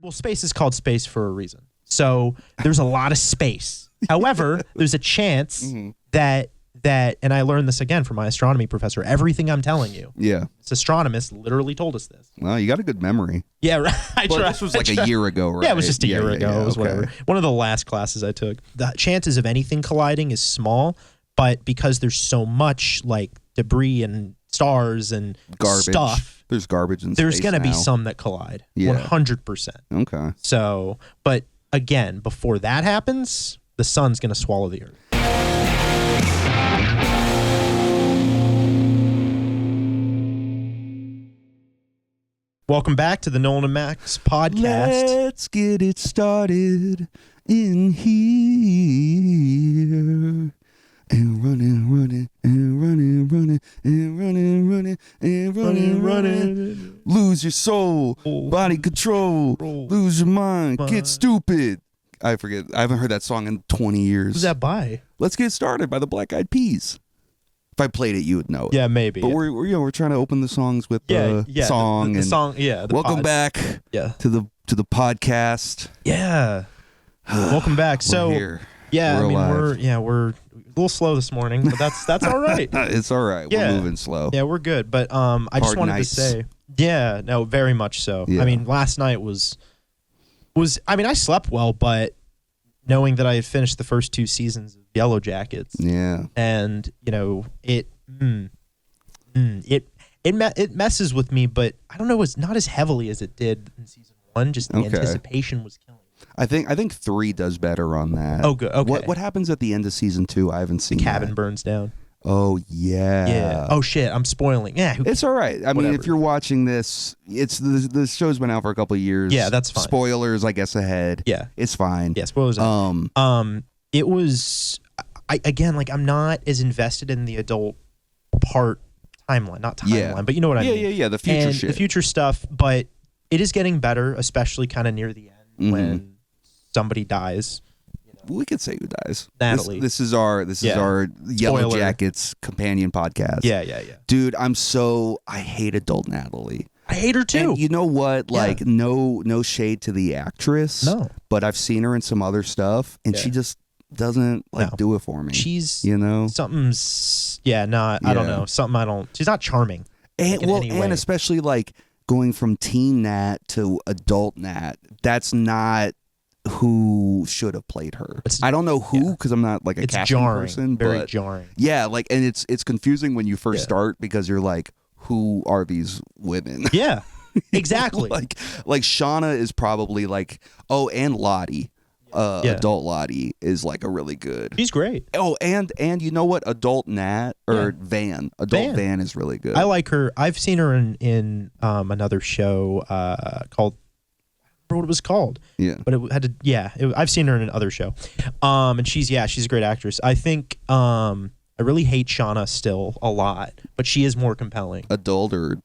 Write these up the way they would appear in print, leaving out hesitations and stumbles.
Well, space is called space for a reason. So there's a lot of space. However, there's a chance that, and I learned this again from my astronomy professor, everything I'm telling you. Yeah. This astronomist literally told us this. Well, you got a good memory. Yeah, right. This was like a year ago, right? Yeah, it was just a year ago. Yeah, It was whatever. One of the last classes I took. The chances of anything colliding is small, but because there's so much like debris and stars and stuff. There's garbage in space. There's going to be some that collide. Yeah. 100%. Okay. So, but again, before that happens, the sun's going to swallow the earth. Welcome back to the Nolan and Max podcast. Let's get it started in here. And running, running, and running, running, and running, running, and running, running. Lose your soul, body control, lose your mind, get stupid. I forget. I haven't heard that song in 20 years. Who's that by? Let's Get Started by the Black Eyed Peas. If I played it, you would know it. Yeah, maybe. But we're trying to open the songs with the song. The song, yeah. Welcome back to the podcast. Yeah. Welcome back. So, here. Yeah, we're we're a little slow this morning, but that's all right. It's all right. Yeah. We're moving slow. Yeah, we're good. But I just wanted to say, yeah, no, very much so. Yeah. I mean, last night was I slept well, but knowing that I had finished the first 2 seasons of Yellow Jackets, and it messes with me, but I don't know, it's not as heavily as it did in season 1. Just the anticipation was killing. I think 3 does better on that. Oh, good. Okay. What happens at the end of season 2? I haven't seen. The cabin burns down. Oh yeah. Yeah. Oh shit. I'm spoiling. Yeah. It's all right. I mean, if you're watching this, it's the show's been out for a couple of years. Yeah, that's fine. Spoilers, I guess, ahead. Yeah, it's fine. Yeah, spoilers. It was. I'm not as invested in the adult timeline, not timeline, but you know what I mean. Yeah. The future shit. The future stuff, but it is getting better, especially kind of near the end when somebody dies. We could say who dies. Natalie. This is our Yellow Jackets companion podcast. Yeah. Dude, I hate adult Natalie. I hate her too. And you know what? Like, no shade to the actress. No. But I've seen her in some other stuff, and she just doesn't do it for me. She's something's I don't know. She's not charming. And especially like going from teen Nat to adult Nat. That's not who should have played her. I don't know who, because I'm not like a casting person. Very jarring. Yeah, like, and it's confusing when you first start, because you're like, who are these women? Yeah, exactly. like Shauna is probably like, and Lottie. Adult Lottie is like a really good. She's great. Oh, and you know what? Adult Nat or Van. Van is really good. I like her. I've seen her in another show called. I don't remember what it was called. Yeah, but it had to. I've seen her in another show, and she's a great actress. I think I really hate Shauna still a lot, but she is more compelling. Adult or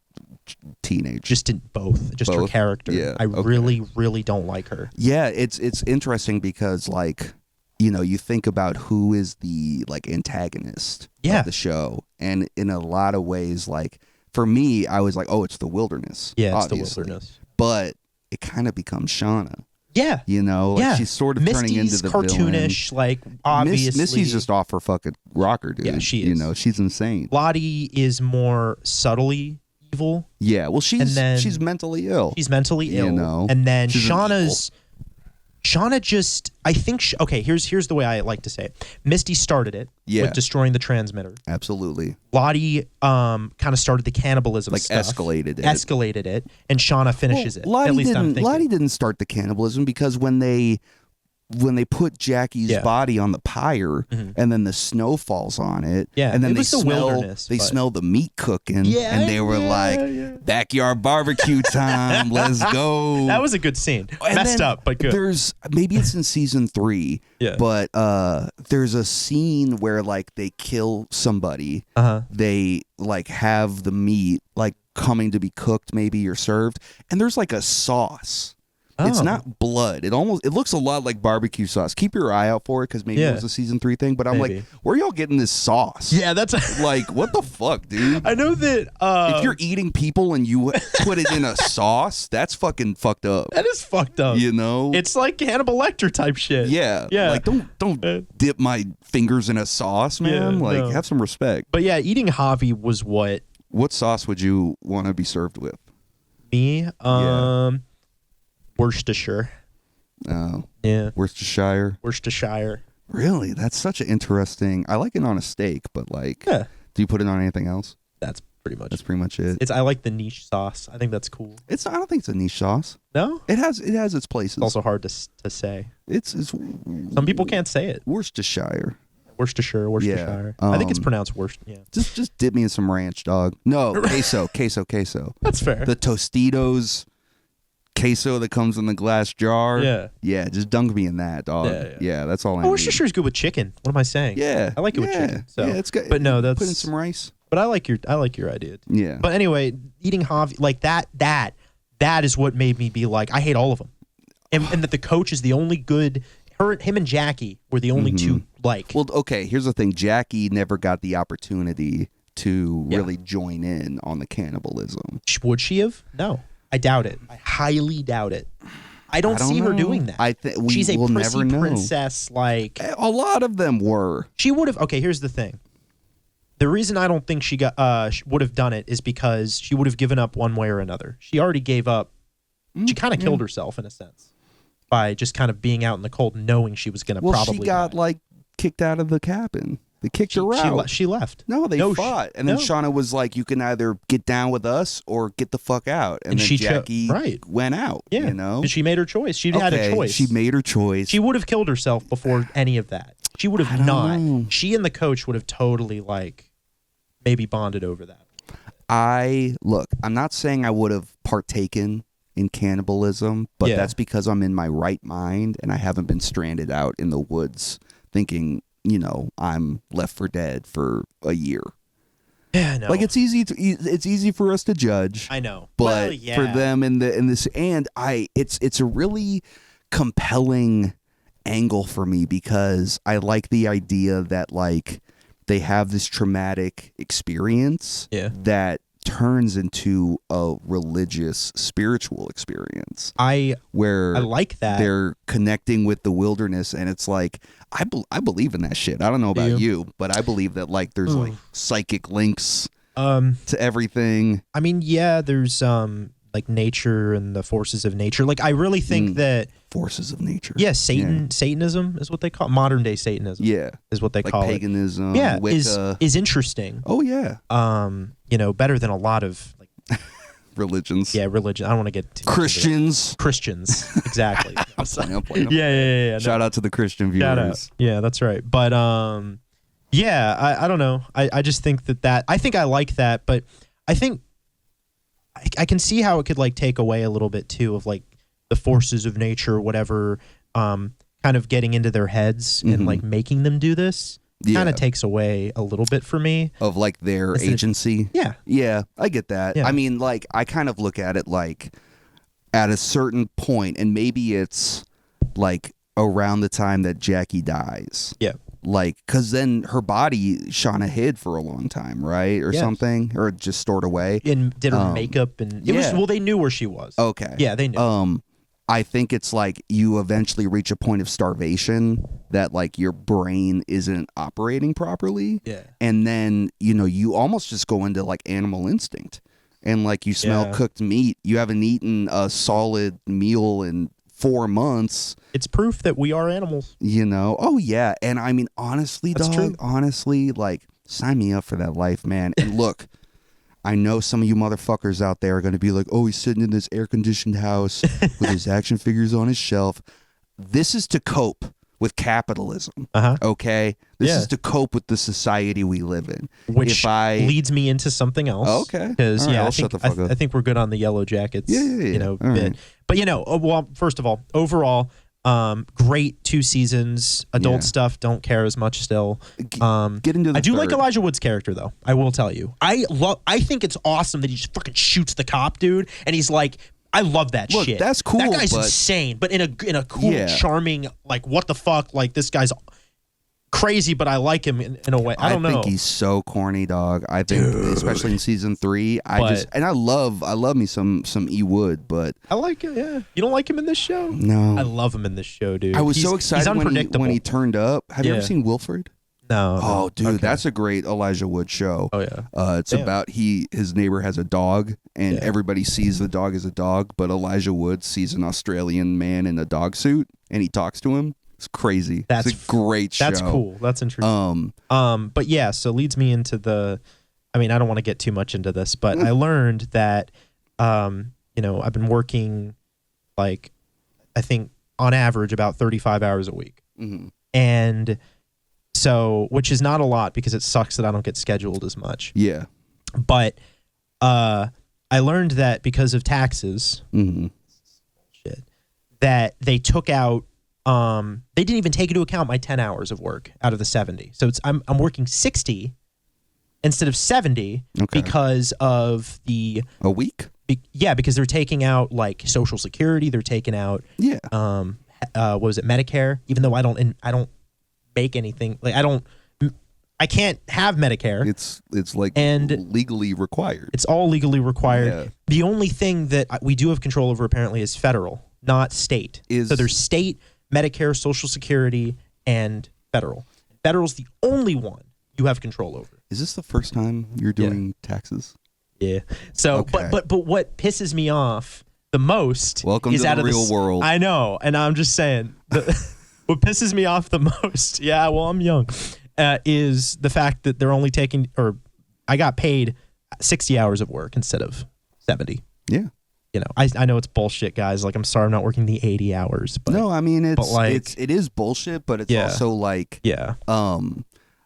teenage? Just in both. Just her character. Yeah, I really don't like her. Yeah, it's interesting because, like, you think about who is the like antagonist of the show, and in a lot of ways, like for me, I was like, oh, it's the Wilderness. Yeah, it's obviously. the Wilderness. But it kind of becomes Shauna. Yeah. Like she's sort of turning into the cartoonish, villain. like, obviously. Missy's just off her fucking rocker, dude. Yeah, she is. She's insane. Lottie is more subtly evil. Yeah, well, she's mentally ill. She's mentally ill. And then Shauna just, I think, here's the way I like to say it. Misty started it with destroying the transmitter. Absolutely. Lottie kind of started the cannibalism stuff. Escalated it. And Shauna finishes it. Lottie At least I'm thinking. Lottie didn't start the cannibalism, because when they put Jackie's body on the pyre, and then the snow falls on it, and then they smell the meat cooking, and they were like, backyard barbecue time, let's go. That was a good scene. And messed up, but good. Maybe it's in season 3, but there's a scene where like they kill somebody, they like have the meat like coming to be cooked maybe or served, and there's like a sauce It's not blood. It looks a lot like barbecue sauce. Keep your eye out for it because maybe it was a season 3 thing. But I'm like, where are y'all getting this sauce? Yeah, that's like, what the fuck, dude? I know that if you're eating people and you put it in a sauce, that's fucking fucked up. That is fucked up. You know, it's like Hannibal Lecter type shit. Yeah. Like, don't dip my fingers in a sauce, man. Have some respect. But yeah, eating Javi was what. What sauce would you want to be served with? Me, Worcestershire. Oh. Yeah. Worcestershire. Really? That's such an interesting. I like it on a steak, but like, do you put it on anything else? That's pretty much it. I like the niche sauce. I think that's cool. I don't think it's a niche sauce. No? It has its places. It's also hard to say. It's some people can't say it. Worcestershire. Yeah. I think it's pronounced Worcester. Yeah. Just dip me in some ranch, dog. No, queso. That's fair. The Tostitos queso that comes in the glass jar. Yeah, just dunk me in that, dog. Yeah, that's all I need. Worcestershire's good with chicken. What am I saying? Yeah. I like it with chicken. So. Yeah, it's good. But no, that's put in some rice. But I like your idea. Yeah. But anyway, eating Javi like that is what made me be like, I hate all of them. And that the coach is the only good. Him and Jackie were the only two like. Well, okay, here's the thing. Jackie never got the opportunity to really join in on the cannibalism. Would she have? No. I doubt it. I highly doubt it. I don't see her doing that. She's a prissy princess. Like a lot of them were. She would have. Okay, here's the thing. The reason I don't think she would have done it is because she would have given up one way or another. She already gave up. She kind of killed herself in a sense by just kind of being out in the cold, knowing she was going to probably. She got like kicked out of the cabin. They kicked her out. She left. No, they fought. And then Shauna was like, you can either get down with us or get the fuck out. And then Jackie went out. Yeah. You know? And she made her choice. She had a choice. She made her choice. She would have killed herself before any of that. She would have not. She and the coach would have totally like maybe bonded over that. I'm not saying I would have partaken in cannibalism, but that's because I'm in my right mind and I haven't been stranded out in the woods thinking, I'm left for dead for a year. Yeah, no. Like it's easy for us to judge. I know, but for them in this, and it's a really compelling angle for me because I like the idea that like they have this traumatic experience that turns into a religious, spiritual experience. Where I like that they're connecting with the wilderness, and it's like I believe in that shit. I don't know about you, but I believe that like there's like psychic links to everything. I mean, there's like nature and the forces of nature. Like I really think that forces of nature. Yeah, Satanism is what they call modern day Satanism. Yeah, is what they like call paganism. it. Yeah, Wicca. is interesting. Oh yeah. Better than a lot of like religions. Yeah, religion. I don't want to get too Christians. Exactly. I'm playing. Yeah. Shout out to the Christian viewers. Shout out. Yeah, that's right. But I don't know. I just think that I think I like that, but I think I can see how it could like take away a little bit too of like the forces of nature or whatever, kind of getting into their heads and like making them do this. Kind of takes away a little bit for me of like their agency. Yeah, I get that. I mean, like I kind of look at it like at a certain point, and maybe it's like around the time that Jackie dies. Yeah. Like, because then her body Shauna hid for a long time, right? Or something, or just stored away. And did her makeup, and it was, well, they knew where she was. Okay. Yeah, they knew. I think it's like you eventually reach a point of starvation that like your brain isn't operating properly. Yeah. And then, you almost just go into like animal instinct. And like you smell cooked meat. You haven't eaten a solid meal in 4 months. It's proof that we are animals. Oh yeah. And I mean, honestly, that's true. Honestly, like sign me up for that life, man. And look, I know some of you motherfuckers out there are going to be like, oh, he's sitting in this air-conditioned house with his action figures on his shelf. This is to cope with capitalism, okay? This is to cope with the society we live in. Which leads me into something else. Okay. Because, I think we're good on the Yellow Jackets, bit. Right. But, well, first of all, overall, great 2 seasons. Adult stuff, don't care as much still. Get into the I do third. like Elijah Wood's character though. I will tell you. I think it's awesome that he just fucking shoots the cop dude, and he's like, I love that shit. That's cool. That guy's insane, but in a cool, charming, like, what the fuck? Like, this guy's crazy, but I like him in a way. I don't know. I think he's so corny, dog. I think, especially in season 3, I love me some E. Wood, but I like it. Yeah, you don't like him in this show? No, I love him in this show, dude. I was so excited when he turned up. Have you ever seen Wilfred? No. Oh, dude, that's a great Elijah Wood show. Oh yeah. It's about his neighbor has a dog, and everybody sees the dog as a dog, but Elijah Wood sees an Australian man in a dog suit, and he talks to him. It's crazy. It's a great show. That's cool. That's interesting. But yeah, so leads me into I don't want to get too much into this, but I learned that, I've been working, like, I think on average about 35 hours a week. Mm-hmm. And so, which is not a lot because it sucks that I don't get scheduled as much. Yeah. But I learned that because of taxes, that they took out, they didn't even take into account my 10 hours of work out of the 70. So I'm working 60 instead of 70 because of a week. Because they're taking out, like, Social Security. They're taking out what was it, Medicare? Even though I don't make anything, like, I can't have Medicare. It's like legally required. It's all legally required. Yeah. The only thing that we do have control over apparently is federal, not state. So there's state, Medicare, Social Security, and federal. Federal's the only one you have control over. Is this the first time you're doing taxes? Yeah. So, but what pisses me off the most Welcome is to out the of real world. I know, and I'm just saying, what pisses me off the most, I'm young, is the fact that they're only taking, or I got paid 60 hours of work instead of 70. Yeah. I know it's bullshit, guys. Like, I'm sorry I'm not working the 80 hours. But, no, I mean, it is bullshit, but it's also like,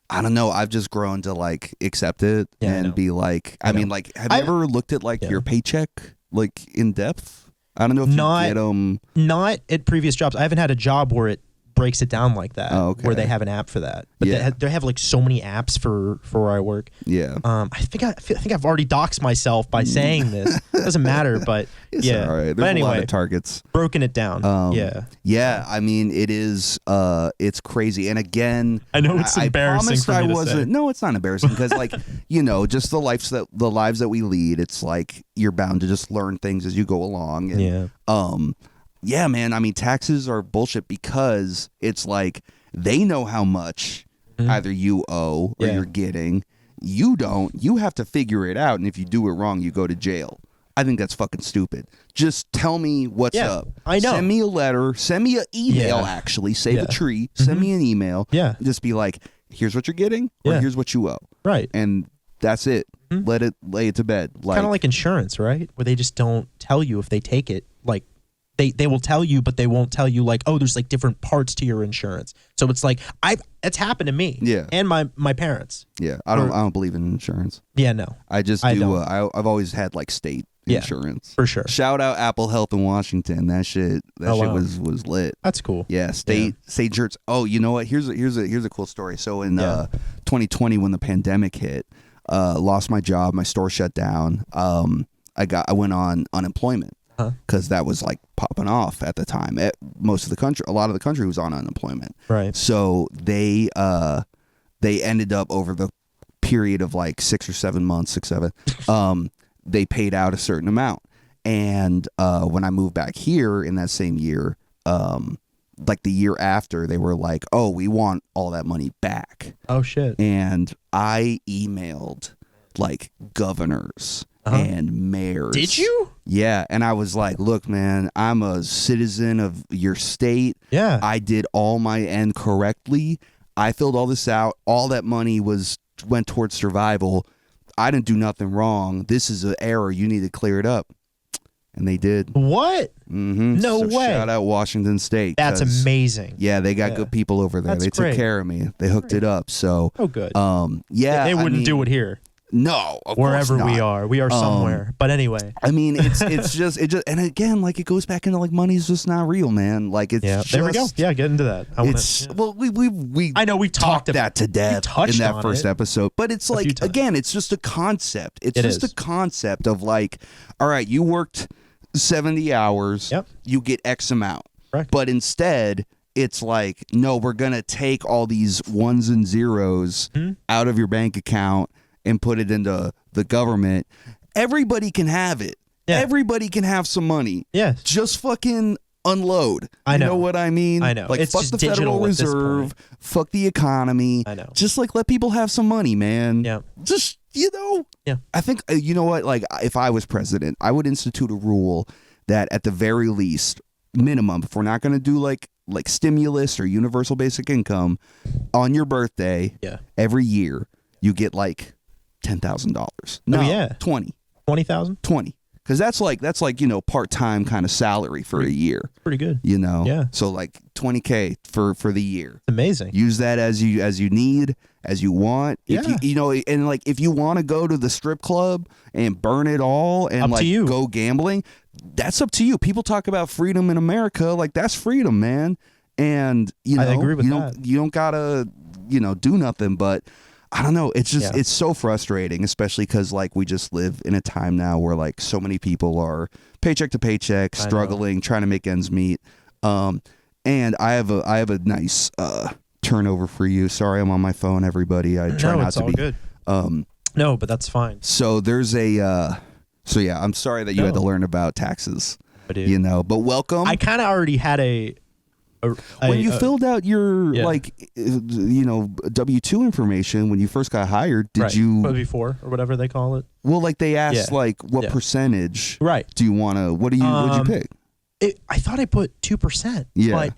I don't know. I've just grown to, like, accept it and be like, have you ever looked at, like, your paycheck, like, in depth? I don't know if you get them. Not at previous jobs. I haven't had a job where it breaks it down like that, where they have an app for that. But they have like so many apps for where I work. Yeah. I think I've already doxed myself by saying this. Doesn't matter, but it's all right. There's a lot of targets. Broken it down. Yeah. I mean, it is. It's crazy. And again, I know it's embarrassing for me to say. No, it's not embarrassing because, like, just the lives that we lead. It's like you're bound to just learn things as you go along. And, yeah, man. I mean, taxes are bullshit because it's like they know how much either you owe or you're getting. You don't. You have to figure it out. And if you do it wrong, you go to jail. I think that's fucking stupid. Just tell me what's up. I know. Send me a letter. Send me an email, actually. Save a tree. Send me an email. Yeah. Just be like, here's what you're getting or here's what you owe. Right. And that's it. Lay it to bed. Kind of like insurance, right? Where they just don't tell you if they take it. Like, They will tell you, but they won't tell you, like, oh, there's like different parts to your insurance. So it's like it's happened to me. Yeah. And my parents. Yeah. I don't believe in insurance. Yeah, no. I just do. I've always had like state insurance. For sure. Shout out Apple Health in Washington. That shit was lit. That's cool. Yeah, state insurance. Oh, you know what? Here's a cool story. So in 2020 when the pandemic hit, lost my job, my store shut down. I went on unemployment. Because that was like popping off at the time. A lot of the country was on unemployment. Right. So they ended up over the period of like 6 or 7 months, 6, 7. They paid out a certain amount, and when I moved back here in that same year, like the year after, they were like, "Oh, we want all that money back." Oh shit! And I emailed like governors. And mayors. Did you? Yeah. And I was like, look, man, I'm a citizen of your state. Yeah. I did all my end correctly. I filled all this out. All that money went towards survival. I didn't do nothing wrong. This is an error. You need to clear it up. And they did. What? Mm-hmm. No way. Shout out Washington State. That's amazing. Yeah, they got good people over there. They took care of me. They hooked it up. So. Oh, good. Yeah. They wouldn't do it here. No, of wherever course not. we are somewhere. But anyway, I mean, it's just, and again, like it goes back into like money's just not real, man. Like it's just, there we go. Yeah, get into that. Well, we I know we talked that to death in that first episode, but it's like again, it's just a concept. It's just a concept of like, all right, you worked 70 hours, you get X amount. Correct. But instead, it's like, no, we're going to take all these ones and zeros out of your bank account and put it into the government. Everybody can have it. Yeah. Everybody can have some money. Yeah. Just fucking unload. You know what I mean? I know. Like, it's fuck just the Federal Reserve. Fuck the economy. I know. Just like let people have some money, man. Yeah. Just, Yeah. I think, you know what? Like, if I was president, I would institute a rule that at the very least, minimum, if we're not going to do like stimulus or universal basic income, on your birthday, every year, you get like $10,000. No, 20. 20,000? 20. Because that's like part-time kind of salary for a year. Pretty good. Yeah. So like $20K for the year. Amazing. Use that as you need, as you want. Yeah. If and like if you want to go to the strip club and burn it all and like go gambling, that's up to you. People talk about freedom in America, like that's freedom, man. And I agree with that. You don't gotta do nothing, but I don't know. It's just it's so frustrating, especially because like we just live in a time now where like so many people are paycheck to paycheck, struggling, trying to make ends meet. And I have a nice turnover for you. Sorry, I'm on my phone, everybody. I try not to be good. No, but that's fine. So there's I'm sorry that you had to learn about taxes. I did. But welcome. I kind of already had when you filled out your W-2 information when you first got hired, did you before or whatever they call it? Well, like they asked like what percentage do you want to what'd you pick? I thought I put 2%. Yeah. But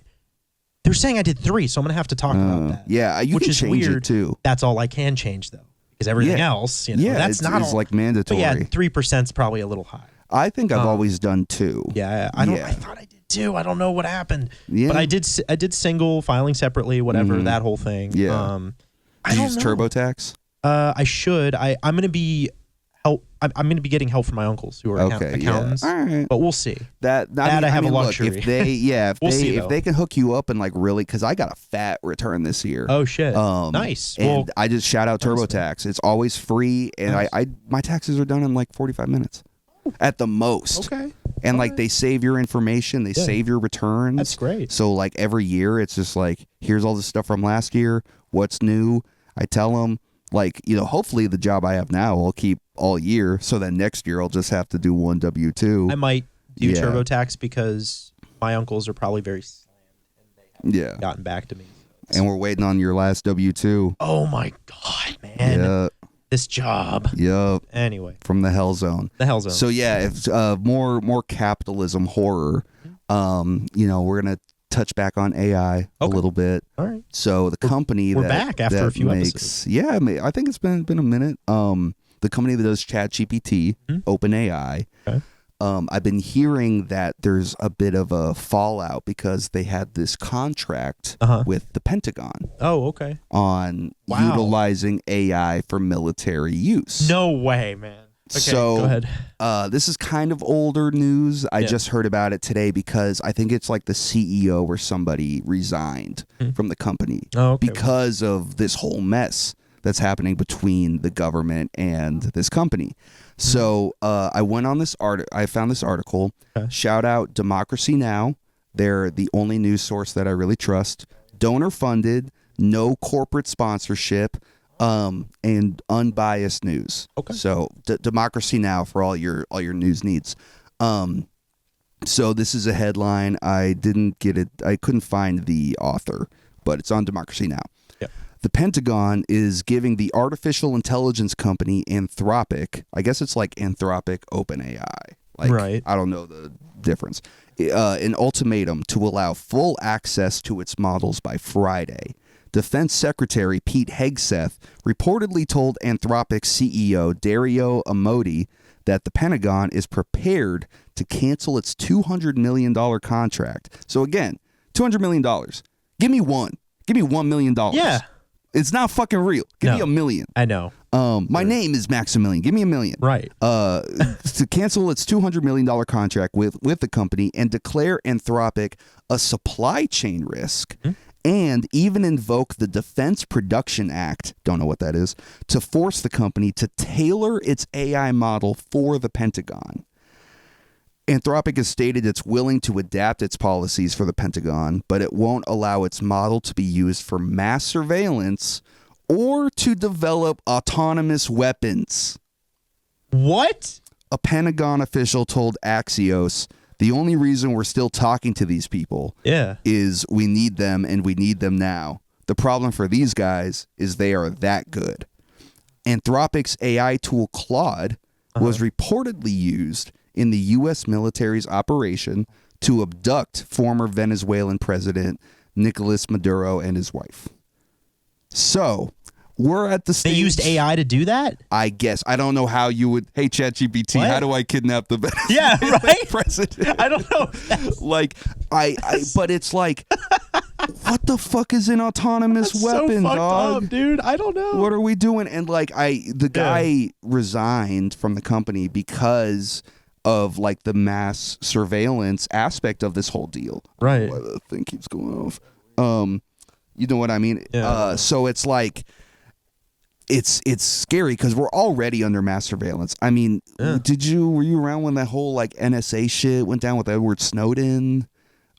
they're saying I did 3, so I'm going to have to talk about that. Yeah, you which can is change weird. It too. That's all I can change though. Because everything else, that's not all, like mandatory. But 3% is probably a little high. I think I've always done 2. Yeah, I thought I did 2. I don't know what happened. Yeah. But I did single, filing separately, whatever, that whole thing. Yeah. I don't use know. TurboTax? I should. I'm going to be I'm going to be getting help from my uncles who are accountants. All right. But we'll see. I have a luxury. Look, if they can hook you up and like really, because I got a fat return this year. Oh shit! Nice. And I just shout out TurboTax. It's always free, and I my taxes are done in like 45 minutes at the most. Okay. And like they save your information, they save your returns. That's great. So like every year, it's just like here's all the stuff from last year. What's new? I tell them. Like, hopefully the job I have now I'll keep all year. So then next year I'll just have to do one W-2. I might do TurboTax because my uncles are probably very slammed and they haven't gotten back to me. And we're waiting on your last W-2. Oh my God, man. Yeah. This job. Yep. Anyway. From the hell zone. The hell zone. So yeah, if more capitalism horror, we're going to touch back on AI a little bit. All right. So the company we're back after a few episodes. Yeah, I think it's been a minute. The company that does ChatGPT, OpenAI. Okay. I've been hearing that there's a bit of a fallout because they had this contract with the Pentagon. Oh, okay. On utilizing AI for military use. No way, man. Okay, so go ahead. This is kind of older news. I just heard about it today because I think it's like the CEO or somebody resigned from the company because of this whole mess that's happening between the government and this company. So I went on this I found this article. Shout out Democracy Now! They're the only news source that I really trust. Donor funded, no corporate sponsorship. And unbiased news. Okay. So Democracy Now! For all your news needs. So this is a headline. I didn't get it. I couldn't find the author, but it's on Democracy Now! Yep. The Pentagon is giving the artificial intelligence company Anthropic, I guess it's like Anthropic OpenAI. Like, I don't know the difference. An ultimatum to allow full access to its models by Friday. Defense Secretary Pete Hegseth reportedly told Anthropic's CEO Dario Amodei that the Pentagon is prepared to cancel its $200 million contract. So again, $200 million. Give me one. Give me $1 million. Yeah. It's not fucking real. Give me $1 million. I know. My name is Maximilian. Give me $1 million. Right. To cancel its $200 million contract with the company and declare Anthropic a supply chain risk. And even invoke the Defense Production Act, don't know what that is, to force the company to tailor its AI model for the Pentagon. Anthropic has stated it's willing to adapt its policies for the Pentagon, but it won't allow its model to be used for mass surveillance or to develop autonomous weapons. What? A Pentagon official told Axios, the only reason we're still talking to these people is we need them and we need them now. The problem for these guys is they are that good. Anthropic's AI tool Claude was reportedly used in the U.S. military's operation to abduct former Venezuelan President Nicolas Maduro and his wife. So, we're at the stage. They used AI to do that? I guess. I don't know how you would. Hey, ChatGPT, how do I kidnap the Venezuelan president? I don't know. Like, but it's like, what the fuck is an autonomous weapon, so fucked dog? Up, dude. I don't know. What are we doing? And like, the guy resigned from the company because of like the mass surveillance aspect of this whole deal. Right. Why the thing keeps going off. You know what I mean? Yeah. So it's like, it's scary because we're already under mass surveillance. I mean, were you around when that whole like NSA shit went down with Edward Snowden?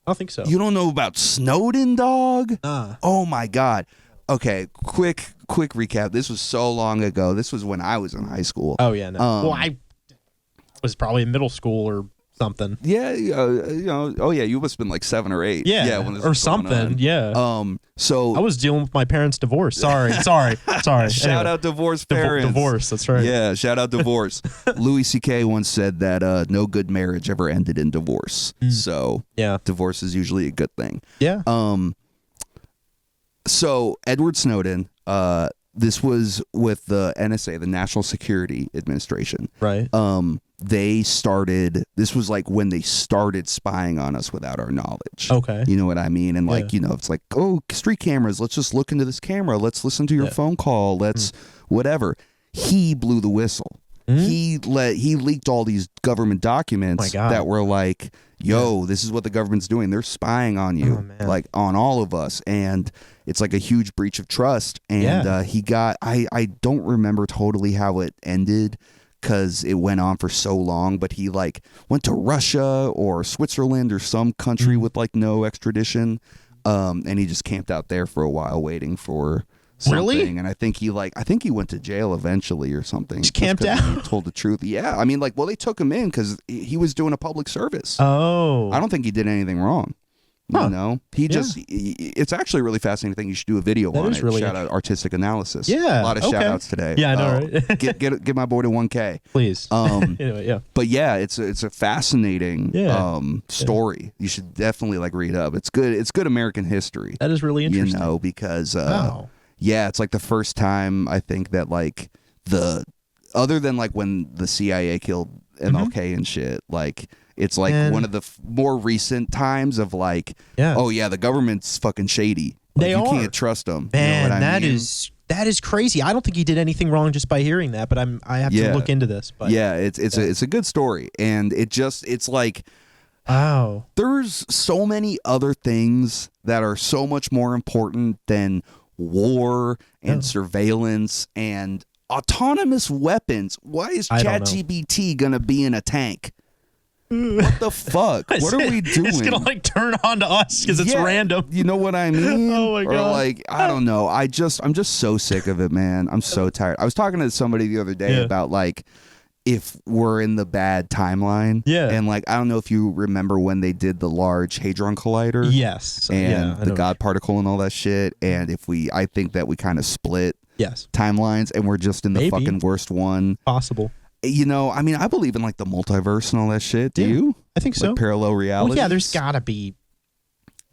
I don't think so. You don't know about Snowden, dog? Oh my God. Okay, quick recap. This was so long ago. This was when I was in high school. Oh yeah, no. Well, I was probably in middle school or something. Yeah, oh yeah, you must have been like 7 or 8. Yeah, when this or was going something. on. Yeah. So I was dealing with my parents' divorce. Sorry. Shout out divorce parents. Divorce. That's right. Yeah, shout out divorce. Louis C.K. once said that no good marriage ever ended in divorce. So divorce is usually a good thing. Yeah. So Edward Snowden. This was with the NSA, the National Security Administration. Right. This was like when they started spying on us without our knowledge. Okay. You know what I mean? And like, it's like, oh, street cameras, let's just look into this camera. Let's listen to your phone call. Let's whatever. He blew the whistle. He leaked all these government documents that were like, yo, this is what the government's doing. They're spying on you, like on all of us. And it's like a huge breach of trust. And he got, I don't remember totally how it ended because it went on for so long, but he like went to Russia or Switzerland or some country with like no extradition. And he just camped out there for a while waiting for something. Really? And I think he went to jail eventually or something. Just camped out? He told the truth. Yeah. I mean, like, well, they took him in because he was doing a public service. Oh. I don't think he did anything wrong. Huh. You know, it's actually a really fascinating thing. You should do a video on it. Really shout out Artistic Analysis. Yeah. A lot of shout outs today. Yeah, I know, right? get my boy to 1K. Please. Anyway, yeah. But yeah, it's a fascinating story. You should definitely like read up. It's good. It's good American history. That is really interesting. You know, because it's like the first time I think that like other than like when the CIA killed MLK and shit, like it's like one of the more recent times of like, the government's fucking shady. Like, you can't trust them. Man, you know what I mean? that is crazy. I don't think he did anything wrong just by hearing that, but I have to look into this. But it's a good story, and it's like, wow, there's so many other things that are so much more important than war and surveillance and autonomous weapons. Why is ChatGPT gonna be in a tank? What the fuck? What are we doing? It's gonna like turn on to us because it's random. You know what I mean? Oh my god! Or like, I don't know. I'm just so sick of it, man. I'm so tired. I was talking to somebody the other day about like if we're in the bad timeline. Yeah. And like, I don't know if you remember when they did the Large Hadron Collider. Yes. And the God particle and all that shit. And I think that we kind of split timelines and we're just in the fucking worst one possible. You know, I mean, I believe in like the multiverse and all that shit. Do you? I think so. Like parallel reality. Well, yeah, there's gotta be.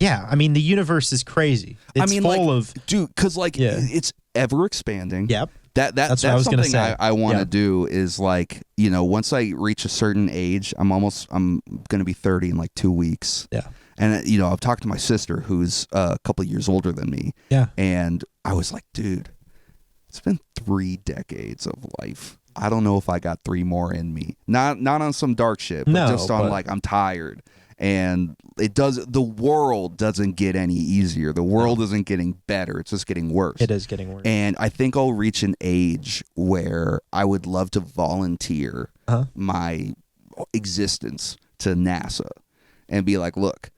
Yeah, I mean, the universe is crazy. It's full of dude, because like it's ever expanding. Yep. That's something I want to do is like, you know, once I reach a certain age, I'm gonna be 30 in like 2 weeks. Yeah. And you know, I've talked to my sister who's a couple of years older than me. Yeah. And I was like, dude, it's been 3 decades of life. I don't know if I got 3 more in me. Not on some dark shit, but just on like I'm tired. And the world doesn't get any easier. The world isn't getting better. It's just getting worse. It is getting worse. And I think I'll reach an age where I would love to volunteer my existence to NASA and be like, look,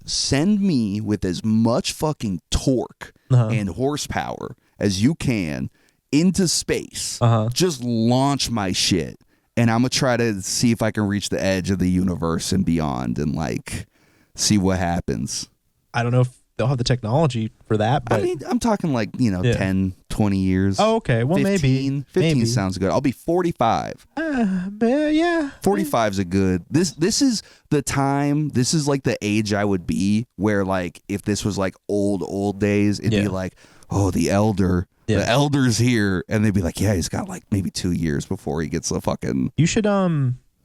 send me with as much fucking torque and horsepower as you can into space. Just launch my shit. And I'm going to try to see if I can reach the edge of the universe and beyond and like see what happens. I don't know if they'll have the technology for that. But I mean, I'm talking like, 10, 20 years. Oh, okay. Well, 15 maybe. sounds good. I'll be 45. Yeah. 45 is a good. This is the time. This is like the age I would be where like if this was like old days, it'd be like, oh, the elder. Yeah. The elder's here, and they'd be like, "Yeah, he's got like maybe 2 years before he gets a fucking." You should well,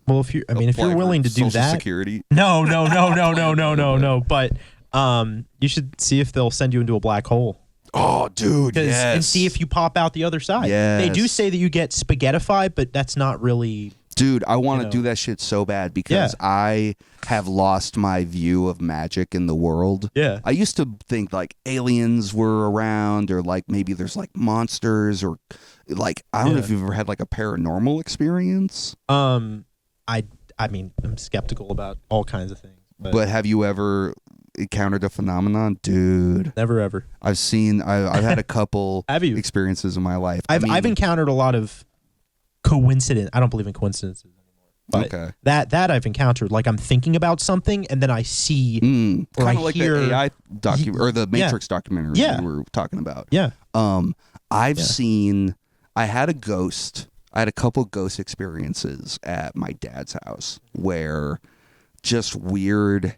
if you're willing to do Social that, Security. No. But you should see if they'll send you into a black hole. Oh, dude, yes. And see if you pop out the other side. Yes. They do say that you get spaghettified, but that's not really. Dude, I want to do that shit so bad because I have lost my view of magic in the world. Yeah. I used to think like aliens were around or like maybe there's like monsters or like I don't know if you've ever had like a paranormal experience. I mean, I'm skeptical about all kinds of things. But have you ever encountered a phenomenon? Dude. Never ever. I've had a couple experiences in my life. I've encountered a lot of coincidence. I don't believe in coincidences anymore. But that I've encountered. Like I'm thinking about something and then I see or I like hear the AI or the Matrix documentary we were talking about. Yeah. I've seen. I had a ghost. I had a couple ghost experiences at my dad's house where just weird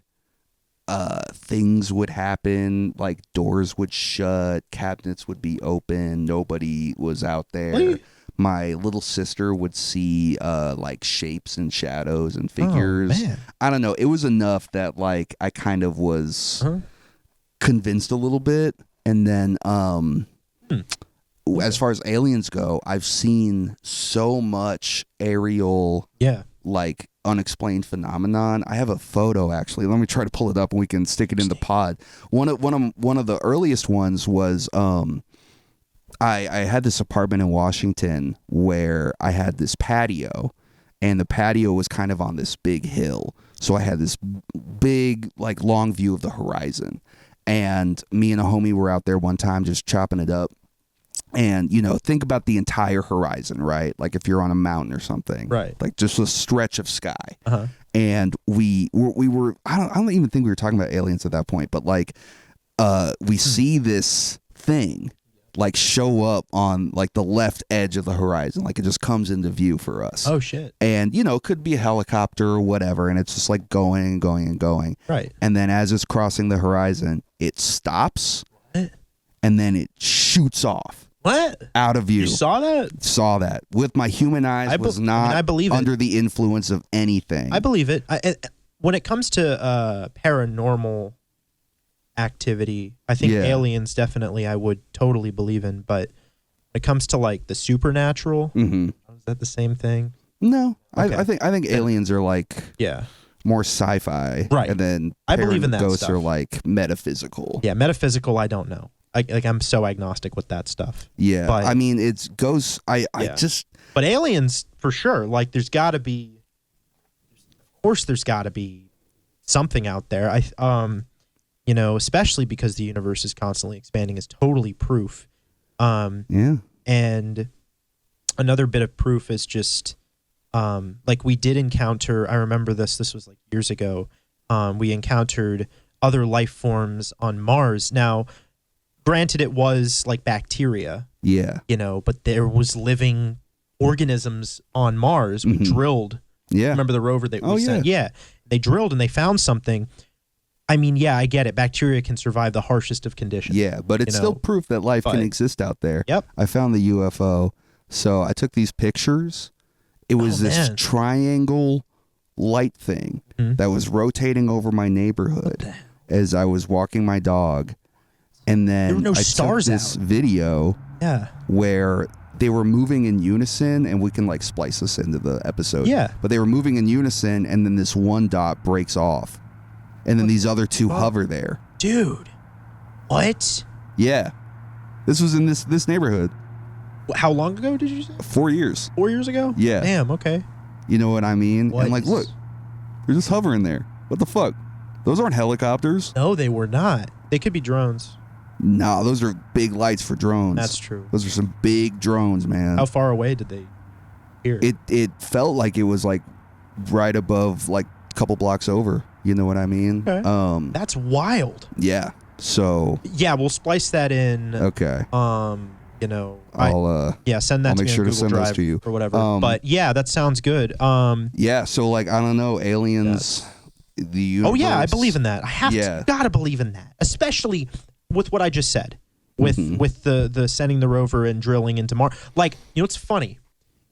things would happen, like doors would shut, cabinets would be open, nobody was out there. What? My little sister would see like shapes and shadows and figures. Oh, I don't know. It was enough that like I kind of was convinced a little bit. And then as far as aliens go, I've seen so much aerial like unexplained phenomenon. I have a photo actually. Let me try to pull it up and we can stick it in the pod. One of the earliest ones was I had this apartment in Washington where I had this patio, and the patio was kind of on this big hill. So I had this big, like, long view of the horizon. And me and a homie were out there one time just chopping it up. And, think about the entire horizon, right? Like if you're on a mountain or something. Right. Like just a stretch of sky. And we were, I don't even think we were talking about aliens at that point, but like we see this thing like show up on like the left edge of the horizon, like it just comes into view for us. Oh shit. And it could be a helicopter or whatever, and it's just like going and going and going. Right. And then as it's crossing the horizon, it stops. What? And then it shoots off. What? Out of view. You saw that? Saw that with my human eyes. I believe under the influence of anything. I believe it. When it comes to paranormal activity, I think aliens definitely I would totally believe in, but when it comes to like the supernatural, is that the same thing? No. Okay. I think aliens are like more sci-fi, right? And then I believe in that ghosts stuff. are like metaphysical. Yeah, metaphysical I don't know. I'm so agnostic with that stuff. Yeah, but, I mean it's ghosts. I just but aliens for sure. Like there's got to be, of course, there's got to be something out there. Especially because the universe is constantly expanding, is totally proof. And another bit of proof is just like we did encounter. I remember this was like years ago. We encountered other life forms on Mars. Now, granted, it was like bacteria. Yeah. But there was living organisms on Mars. We drilled. Yeah. Remember the rover that we sent? Yeah. They drilled and they found something. I mean, yeah, I get it. Bacteria can survive the harshest of conditions. Yeah, but it's still proof that life can exist out there. Yep. I found the UFO. So I took these pictures. It was this triangle light thing that was rotating over my neighborhood as I was walking my dog. And then there were no I stars took this video where they were moving in unison, and we can like splice this into the episode. Yeah. But they were moving in unison, and then this one dot breaks off. And then these other two hover there. Dude. What? Yeah. This was in this neighborhood. How long ago did you say? 4 years. 4 years ago? Yeah. Damn, okay. You know what I mean? What? And like, look, They're just hovering there. What the fuck? Those aren't helicopters. No, they were not. They could be drones. No, those are big lights for drones. That's true. Those are some big drones, man. How far away did they hear? It felt like it was like right above, like a couple blocks over. You know what I mean? Okay. That's wild. Yeah. So. Yeah, we'll splice that in. Okay. You know, I'll send that I'll to make me sure on to Google send Drive those to you or whatever. But yeah, that sounds good. Yeah. So like I don't know, aliens. Yes. The universe. Oh yeah, I believe in that. I have to. Gotta believe in that, especially with what I just said. With the sending the rover and drilling into Mars. Like, you know what's funny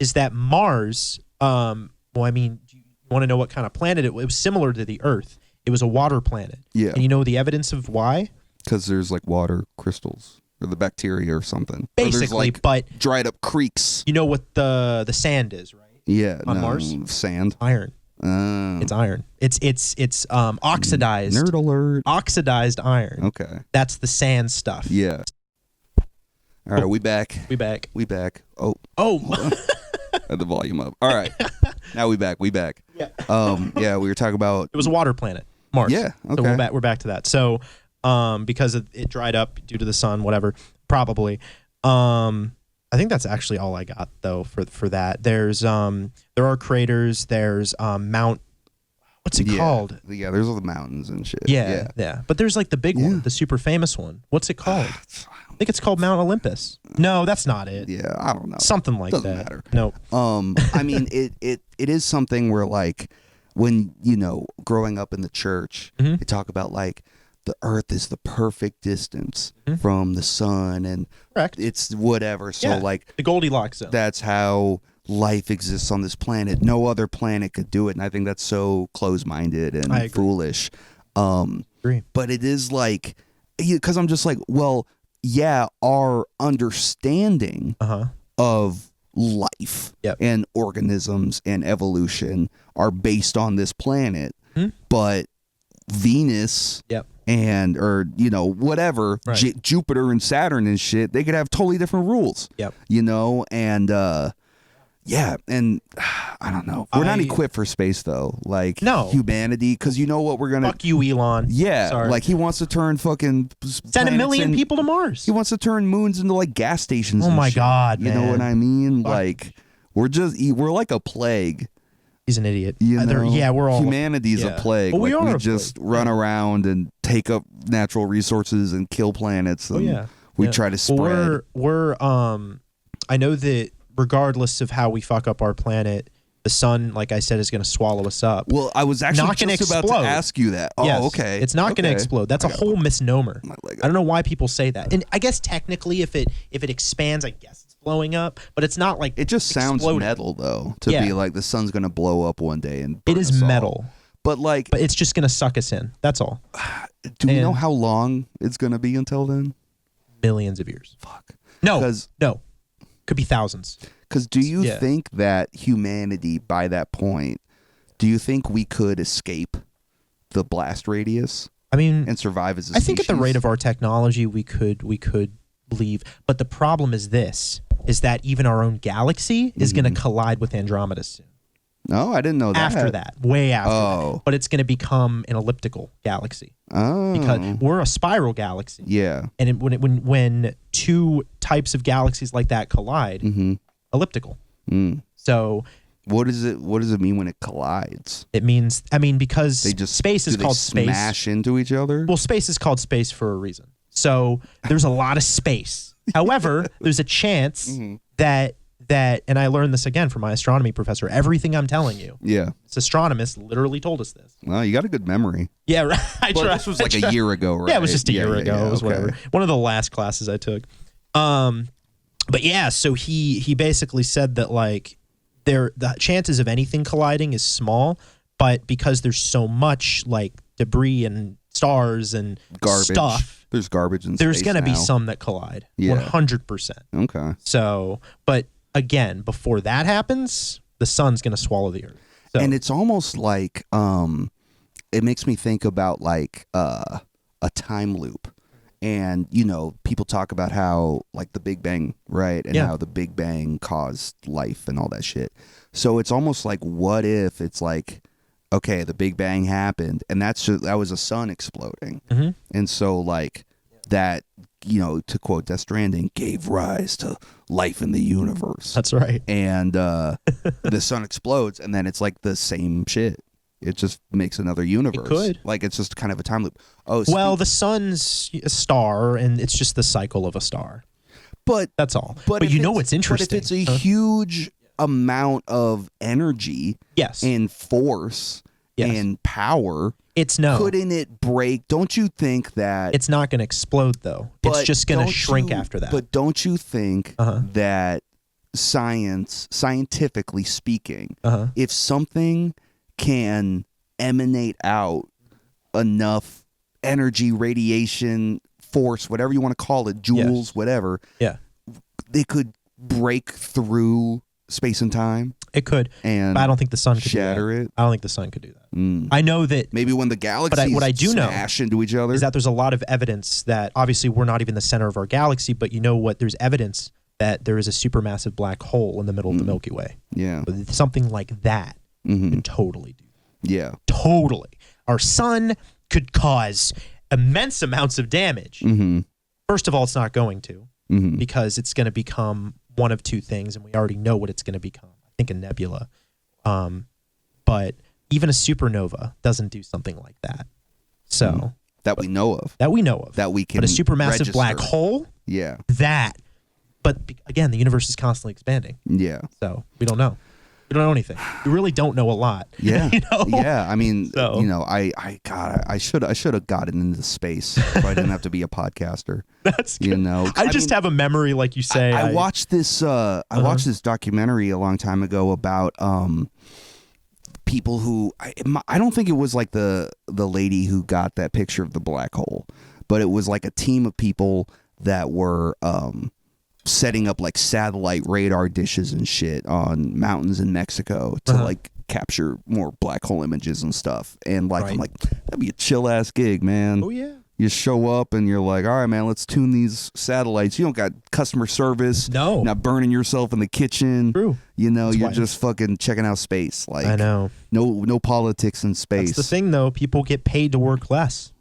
is that Mars. Well, I mean, you want to know what kind of planet it was? Similar to the Earth. It was a water planet. Yeah. And you know the evidence of why? Because there's like water crystals or the bacteria or something. Basically, or like but dried up creeks. You know what the sand is, right? Yeah. On Mars? Sand. Iron. It's iron. It's oxidized. Nerd alert. Oxidized iron. Okay. That's the sand stuff. Yeah. All right, we back. We back. Oh. Had the volume up. All right. Now we back. Yeah. Yeah, we were talking about. It was a water planet, Mars. Yeah. Okay. So we're back to that. So, because it dried up due to the sun, whatever, probably. I think that's actually all I got though for that. There's there are craters. There's Mount. What's it called? Yeah, there's all the mountains and shit. Yeah. But there's like the big one, the super famous one. What's it called? I think it's called Mount Olympus. No, that's not it. Yeah, I don't know. Something like Doesn't that. matter. No. I mean, it is something where like when growing up in the church, they talk about like the Earth is the perfect distance from the sun, and it's whatever. So like the Goldilocks zone. That's how life exists on this planet. No other planet could do it, and I think that's so close-minded and foolish. Agree. But it is like, because I'm just like, well, yeah, our understanding of life and organisms and evolution are based on this planet, but Venus and whatever Jupiter and Saturn and shit, they could have totally different rules. And and I don't know, we're not equipped for space though, like humanity, because you know what we're gonna fuck you, Elon. Like he wants to turn fucking send 1 million people to Mars. He wants to turn moons into like gas stations. Oh my shit. God, you know what I mean? Fuck. Like we're like a plague. He's an idiot. We're all humanity's a plague. Well, we just run around and take up natural resources and kill planets. And we try to spread. We're I know that regardless of how we fuck up our planet, the sun, like I said, is going to swallow us up. Well, I was actually just about to ask you that. Oh, yes, okay. It's not going to explode. That's a whole misnomer. I don't know why people say that. And I guess technically, if it expands, I guess it's blowing up. But it's not like it just sounds metal though to be like the sun's going to blow up one day and burn it is us metal. All. But it's just going to suck us in. That's all. Do we know how long it's going to be until then? Millions of years. Fuck. No. Could be thousands. Because do you think that humanity, by that point, do you think we could escape the blast radius? I mean, and survive as a species? I think at the rate of our technology, we could leave. But the problem is that even our own galaxy is going to collide with Andromeda soon. No, I didn't know that. After that, way after that. But it's going to become an elliptical galaxy. Oh. Because we're a spiral galaxy. Yeah. And when two types of galaxies like that collide, elliptical. So what does it mean when it collides? It means, because space is called space. Smash into each other? Well, space is called space for a reason. So there's a lot of space. However, there's a chance that, and I learned this again from my astronomy professor, everything I'm telling you. Yeah. This astronomist literally told us this. Well, you got a good memory. Yeah, right. This was like a year ago, right? Yeah, it was just a year ago. It was whatever. One of the last classes I took. But yeah, so he basically said that like the chances of anything colliding is small, but because there's so much like debris and stars and stuff, there's garbage in space. There's going to be some that collide. 100%. Okay. So, but again, before that happens, the sun's going to swallow the earth. So. And it's almost like it makes me think about like a time loop. And, people talk about how, like, the Big Bang, right? And how the Big Bang caused life and all that shit. So it's almost like, what if it's like okay, the Big Bang happened, and that was a sun exploding. Mm-hmm. And so, like, that, to quote Death Stranding, gave rise to life in the universe. That's right. And the sun explodes, and then it's like the same shit. It just makes another universe. It could. Like, it's just kind of a time loop. Oh, well, the sun's a star, and it's just the cycle of a star. But that's all. But what's interesting? But if it's a huge amount of energy, yes, and force, yes, and power, couldn't it break? Don't you think that it's not going to explode though? It's just going to shrink after that. But don't you think that scientifically speaking, if something can emanate out enough energy, radiation, force, whatever you want to call it, joules, whatever, they could break through space and time. It could, and but I don't think the sun could shatter it. I don't think the sun could do that. I know that maybe when the galaxies what I do smash into each other is that there's a lot of evidence that obviously we're not even the center of our galaxy, but there's evidence that there is a supermassive black hole in the middle of the Milky Way. Yeah, so something like that could totally do that. Yeah, totally. Our sun could cause immense amounts of damage. First of all, it's not going to, because it's going to become one of two things, and we already know what it's going to become. I think a nebula. But even a supernova doesn't do something like that. So that we know of. That we know of. That we can But a supermassive register. black hole? Yeah. That. But again, the universe is constantly expanding. Yeah. So we don't know. We don't know anything. We really don't know a lot. Yeah. You know? Yeah. I mean, I should have gotten into space so I didn't have to be a podcaster. That's good. I just have a memory, like you say. I watched this watched this documentary a long time ago about people who I don't think it was like the lady who got that picture of the black hole, but it was like a team of people that were setting up like satellite radar dishes and shit on mountains in Mexico to like capture more black hole images and stuff. And like I'm like, that'd be a chill ass gig, man. Oh yeah. You show up and you're like, all right, man, let's tune these satellites. You don't got customer service. No. Not burning yourself in the kitchen. True. That's you're just fucking checking out space. Like, I know. No politics in space. That's the thing, though. People get paid to work less.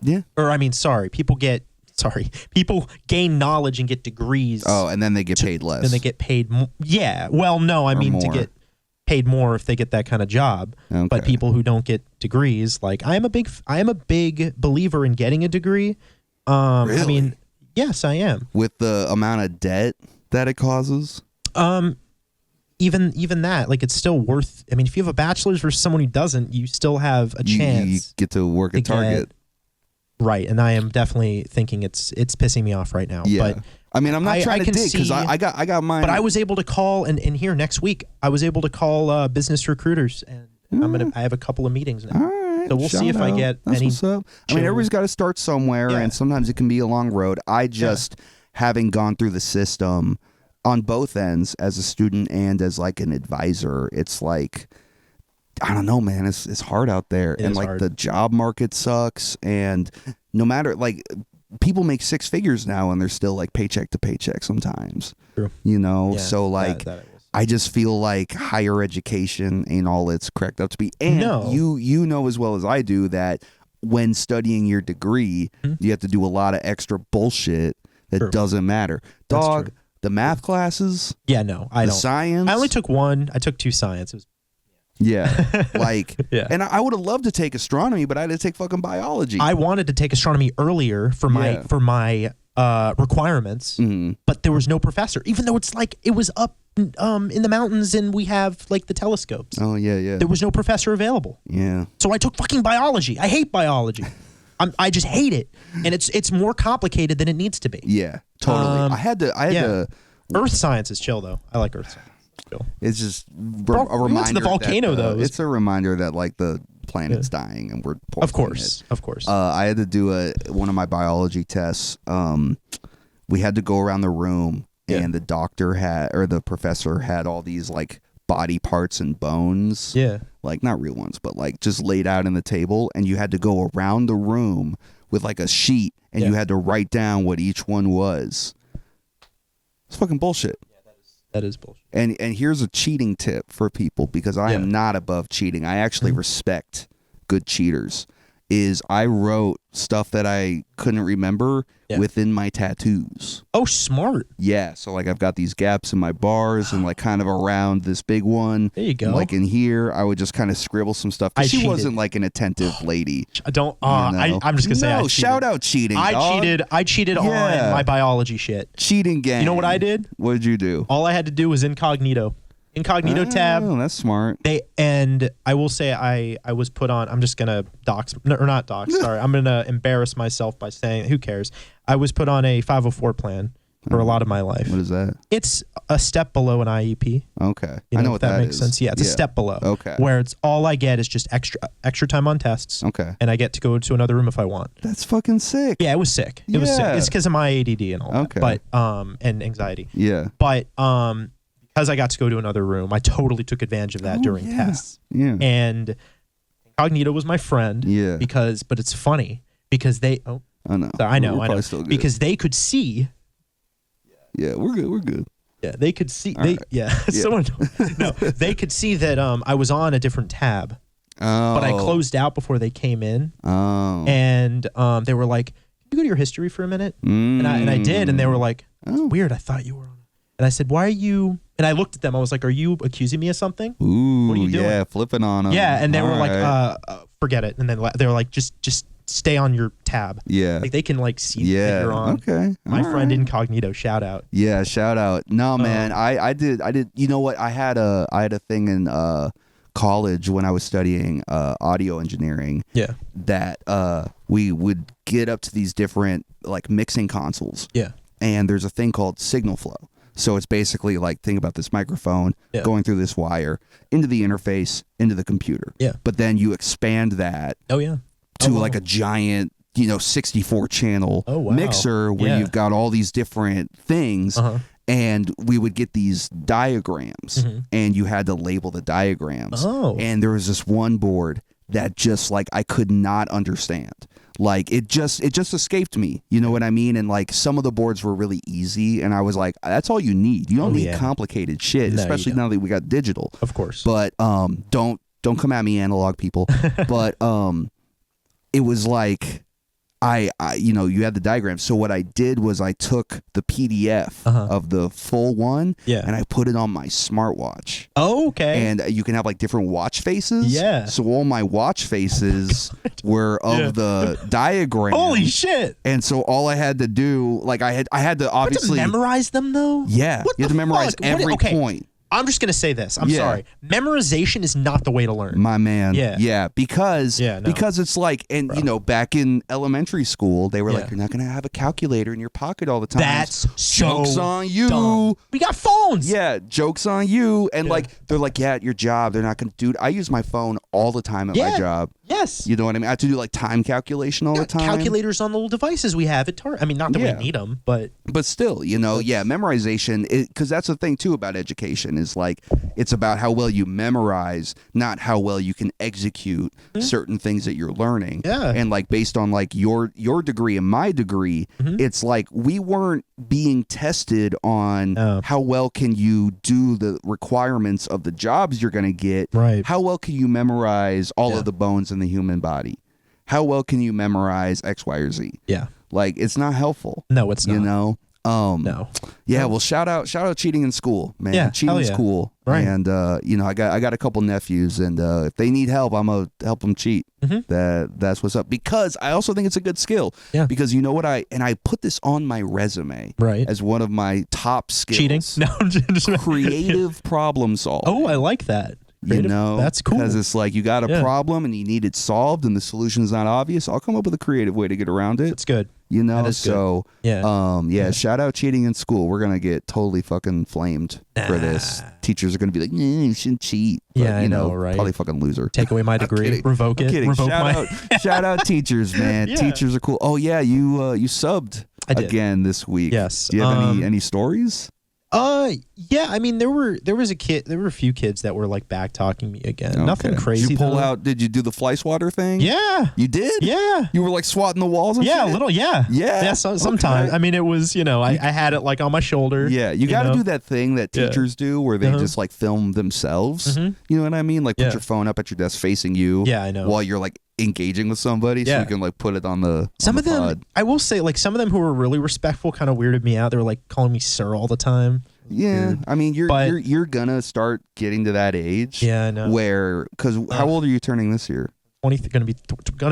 Yeah. Or, I mean, people gain knowledge and get degrees. Oh, and then they get paid less. Then they get paid more. Yeah. Well, no, I mean more. To get paid more if they get that kind of job. Okay. But people who don't get degrees, like I am a big believer in getting a degree. Really? I mean, yes, I am. With the amount of debt that it causes? Even that, like, it's still worth. I mean, if you have a bachelor's versus someone who doesn't, you still have a chance. You get to work at Target. Right, and I am definitely thinking it's pissing me off right now. Yeah. But I mean, I'm not trying to dig because I got mine. But I was able to call, and here next week, I was able to call business recruiters, and I have a couple of meetings now. All right, so we'll see if I get any. What's up. I mean, everybody's got to start somewhere, and sometimes it can be a long road. I just, having gone through the system on both ends as a student and as like an advisor, it's like, I don't know, man. It's hard out there, and like the job market sucks, and no matter like people make six figures now, and they're still like paycheck to paycheck sometimes. True. So like I just feel like higher education ain't all it's cracked up to be. And you know as well as I do that when studying your degree, you have to do a lot of extra bullshit that doesn't matter. Dog, the math classes. Yeah, no, I don't. Science. I only took one. I took 2 science. It was and I would have loved to take astronomy, but I had to take fucking biology. I wanted to take astronomy earlier for my requirements, but there was no professor. Even though it's like it was up in the mountains, and we have like the telescopes. Oh yeah. There was no professor available. Yeah. So I took fucking biology. I hate biology. I just hate it, and it's more complicated than it needs to be. Yeah, totally. I had to. Earth science is chill though. I like earth science. It's just a reminder. We went to the volcano though. It's a reminder that like the planet's dying and we're of course. I had to do one of my biology tests. We had to go around the room, and the the professor had all these like body parts and bones. Yeah, like not real ones, but like just laid out in the table, and you had to go around the room with like a sheet, and you had to write down what each one was. It's fucking bullshit. That is bullshit. And here's a cheating tip for people, because I am not above cheating. I actually respect good cheaters. Is I wrote stuff that I couldn't remember within my tattoos. Oh, smart. Yeah, so like I've got these gaps in my bars and like kind of around this big one. There you go. Like in here, I would just kind of scribble some stuff. She wasn't like an attentive lady. I don't. I'm just gonna say. No, shout out cheating. I cheated on my biology shit. Cheating gang. You know what I did? What did you do? All I had to do was incognito tab. Oh, that's smart. And I will say I was put on. I'm just gonna not dox. Sorry, I'm gonna embarrass myself by saying, who cares? I was put on a 504 plan for a lot of my life. What is that? It's a step below an IEP. Okay, I know what that makes sense. Yeah, it's a step below. Okay, where it's all I get is just extra time on tests. Okay, and I get to go to another room if I want. That's fucking sick. Yeah, it was sick. It was sick. It's because of my ADD and all that. But and anxiety. Yeah. But because I got to go to another room, I totally took advantage of that during tests. Yeah. And incognito was my friend. Yeah. But it's funny because they. Oh, I know. I know. Because they could see. Yeah, we're good. We're good. Yeah, they could see. Someone. No, they could see that I was on a different tab. Oh. But I closed out before they came in. Oh. And they were like, "Can you go to your history for a minute?" And I did, and they were like, "That's weird. I thought you were on." And I said, "Why are you?" And I looked at them. I was like, "Are you accusing me of something?" Ooh, what are you doing? Yeah, flipping on them. Yeah, and they were like, "Forget it." And then they were like, "Just stay on your tab." Yeah, like they can like see that you're on. Okay, my friend incognito. Shout out. Yeah, shout out. No, man, I did. You know what? I had a thing in college when I was studying audio engineering. Yeah, that we would get up to these different like mixing consoles. Yeah, and there's a thing called signal flow. So it's basically like, think about this microphone going through this wire into the interface, into the computer. Yeah. But then you expand that to like a giant, 64 channel mixer where you've got all these different things. And we would get these diagrams and you had to label the diagrams. And there was this one board that just like I could not understand. Like it just escaped me. You know what I mean? And like some of the boards were really easy and I was like, that's all you need. You don't need complicated shit, especially now that we got digital. Of course. But don't come at me, analog people. But it was like I you had the diagram. So what I did was I took the PDF of the full one and I put it on my smartwatch. Oh, okay. And you can have like different watch faces. Yeah. So all my watch faces were of the diagram. Holy shit. And so all I had to do, like I had to obviously memorize them though? Yeah. You had to memorize every point. I'm just going to say this. I'm sorry. Memorization is not the way to learn. My man. Yeah. Because it's like, and back in elementary school, they were like, you're not going to have a calculator in your pocket all the time. That's Joke's on you. Dumb. We got phones. Yeah. Joke's on you. And like, they're like, at your job, they're not going to, dude, I use my phone all the time at my job. Yes. You know what I mean? I have to do like time calculation all the time. Calculators on the little devices we have at Target. I mean, not that we need them, but still, memorization, because that's the thing too about education is like, it's about how well you memorize, not how well you can execute certain things that you're learning. Yeah. And like based on like your degree and my degree, it's like we weren't being tested on how well can you do the requirements of the jobs you're going to get. Right. How well can you memorize all of the bones in the human body? How well can you memorize X, Y, or Z? Yeah. Like it's not helpful. No, it's not. No. Yeah, well, shout out cheating in school, man. Yeah, cheating's cool. Right. And I got a couple nephews, and if they need help, I'm gonna help them cheat. That's what's up. Because I also think it's a good skill. Yeah. Because you know what I put this on my resume as one of my top skills. Cheating? No, just creative problem solving. Oh, I like that. Creative, that's cool. Because it's like you got a problem and you need it solved, and the solution is not obvious. I'll come up with a creative way to get around it. That's good. So shout out cheating in school. We're gonna get totally fucking flamed for this. Teachers are gonna be like, you shouldn't cheat. But, I know, right? Probably fucking loser. Take away my degree. Revoke it. Revoke shout out teachers, man. Teachers are cool. Oh yeah, you subbed again this week. Yes. Do you have any stories? Yeah, I mean there were a few kids that were like back talking me again. Okay. Nothing crazy. Did you pull out? Did you do the fly swatter thing? Yeah, you did. Yeah, you were like swatting the walls. And shit? A little. Yeah. Sometimes. Okay. I mean, it was I had it like on my shoulder. Yeah, you got to do that thing that teachers do where they just like film themselves. Mm-hmm. You know what I mean? Like put your phone up at your desk facing you. Yeah, I know. While you're like engaging with somebody, so you can like put it on the. Some on of the them, pod. I will say, like some of them who were really respectful, kind of weirded me out. They were like calling me sir all the time. Yeah, Weird. I mean, you're gonna start getting to that age. Yeah, I know. Where, because how old are you turning this year? Gonna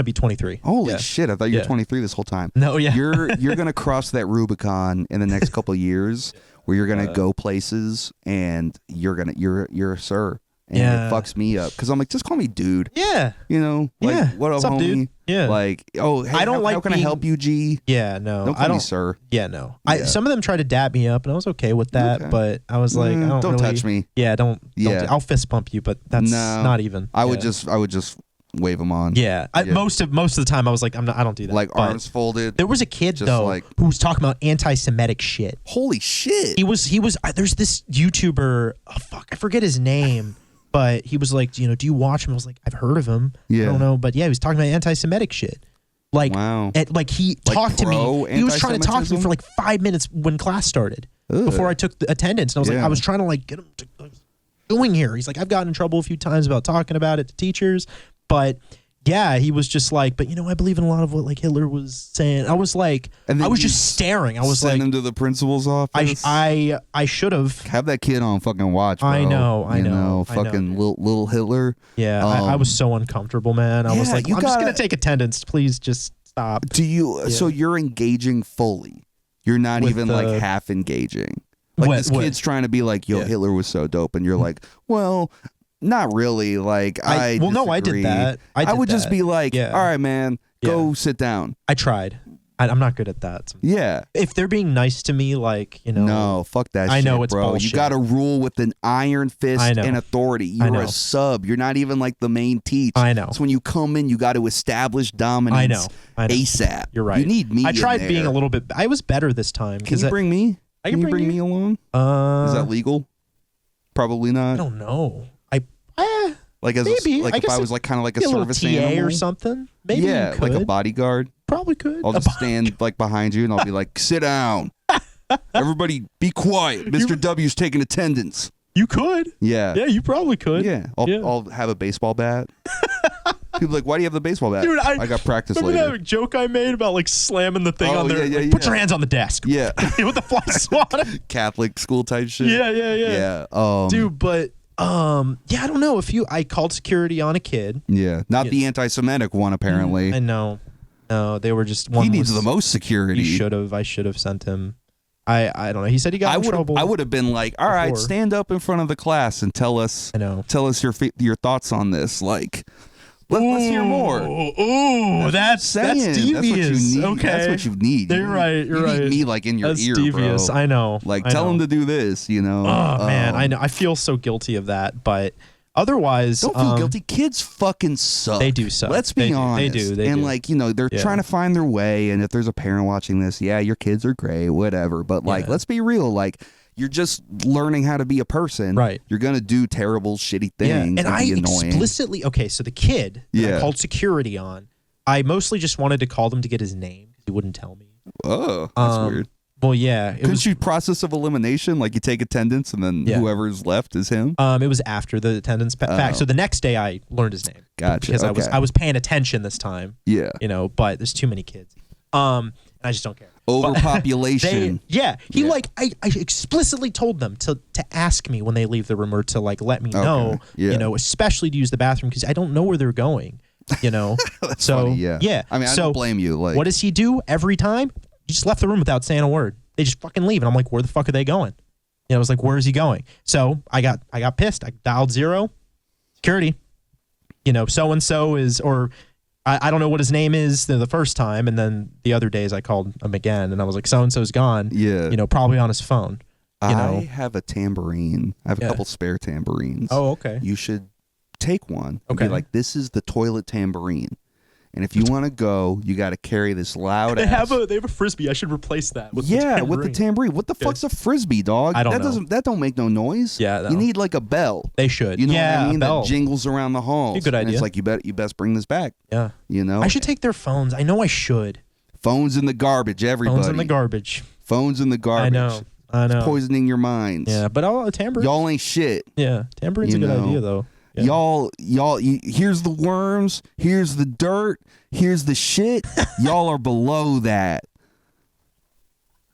be 23. Holy shit! I thought you were 23 this whole time. No, yeah. You're gonna cross that Rubicon in the next couple of years, where you're gonna go places, and you're a sir. And it fucks me up because I'm like, just call me dude. Yeah. You know, like, what up, homie? Dude? Yeah. Like, oh, hey, I don't how can I help you, G? Yeah, no. Don't call me sir. Yeah, no. Some of them tried to dab me up, and I was okay with that, but I was like, don't really, touch me. Yeah, don't. I'll fist bump you, but that's not even. I would just wave them on. Yeah. Most of the time, I was like, I don't do that. Like arms folded. There was a kid though who was talking about anti-Semitic shit. Holy shit. He was. There's this YouTuber. Oh fuck, I forget his name. But he was like, do you watch him? I was like, I've heard of him. Yeah. I don't know. But yeah, he was talking about anti-Semitic shit. Like, wow. He talked to me. He was trying to talk to me for like 5 minutes when class started. Before I took the attendance. And I was like, I was trying to like get him to doing here. He's like, I've gotten in trouble a few times about talking about it to teachers. But yeah, he was just like, but I believe in a lot of what like Hitler was saying. I was like, I was just staring. I was send like, him to the principal's office. I should have that kid on fucking watch. Bro. I know. Fucking little Hitler. Yeah, I was so uncomfortable, man. I was like, I'm just gonna take attendance. Please just stop. Do you? So you're engaging fully. You're not even like half engaging. Like this kid's trying to be like, yo, Hitler was so dope, and you're like, well. Not really. Like I did that. I would just be like, all right, man, go sit down. I tried. I'm not good at that. Sometimes. Yeah. If they're being nice to me, like no, fuck that. I shit, know it's bro. bullshit. You got to rule with an iron fist and authority. You're a sub. You're not even like the main teach. I know. So when you come in, you got to establish dominance. I know. ASAP. You're right. You need me. I tried being a little bit. I was better this time. Can you bring me? Can you bring me along? Is that legal? Probably not. I don't know. Like as maybe. If I was like kind of like a service TA animal or something. Maybe you could. Like a bodyguard. Probably could. I'll just stand like behind you and I'll be like, sit down. Everybody be quiet. Mr. W's taking attendance. You could. Yeah. Yeah, you probably could. Yeah. I'll have a baseball bat. People are like, why do you have the baseball bat? Dude, I got practice later. Remember that joke I made about like slamming the thing on there? Yeah, Put your hands on the desk. Yeah. With the fly swatter. Catholic school type shit. Yeah. Dude, but I don't know I called security on a kid. Yeah. Not the anti-Semitic one, apparently. I know. No, they were just he needs the most security. I should have sent him. I don't know. He said he got in trouble. I would have been like, all right, stand up in front of the class and tell us your thoughts on this. Like, let's hear more. Ooh, that's devious. That's what you need. You're right. You need me like in your ear, devious. Bro. I know. Like, tell him to do this. Oh man, I know. I feel so guilty of that, but otherwise, don't feel guilty. Kids fucking suck. They do suck. Let's be honest. They do. Like they're trying to find their way. And if there's a parent watching this, your kids are great, whatever. But like, let's be real. Like, you're just learning how to be a person. Right. You're gonna do terrible, shitty things. And I explicitly so the kid that I called security on, I mostly just wanted to call them to get his name because he wouldn't tell me. Oh, that's weird. Well, yeah. Couldn't you process of elimination? Like you take attendance and then whoever's left is him? It was after the attendance fact. So the next day I learned his name. Gotcha. Because I was paying attention this time. Yeah. But there's too many kids. And I just don't care. Overpopulation. I explicitly told them to ask me when they leave the room or to like let me know, especially to use the bathroom because I don't know where they're going, That's funny, yeah. I mean, I don't blame you. Like, what does he do every time? He just left the room without saying a word. They just fucking leave. And I'm like, where the fuck are they going? I was like, where is he going? So I got pissed. I dialed 0 security, so-and-so is, or I don't know what his name is the first time. And then the other days I called him again and I was like, so-and-so's gone. Yeah. Probably on his phone. I have a tambourine. I have a couple spare tambourines. Oh, okay. You should take one. And be like, this is the toilet tambourine. And if you want to go, you got to carry this loud they have a frisbee. I should replace that with with the tambourine. What the fuck's a frisbee, dog? I don't know. That don't make no noise. Yeah, you need like a bell. They should. You know what I mean? That jingles around the halls. Good idea. And it's like you best bring this back. Yeah. You know? I should take their phones. I know I should. Phones in the garbage, everybody. Phones in the garbage. Phones in the garbage. I know. It's poisoning your minds. Yeah, but a tambourine. Y'all ain't shit. Yeah, tambourine's a good idea though. Yeah. Y'all, here's the worms, here's the dirt, here's the shit. Y'all are below that.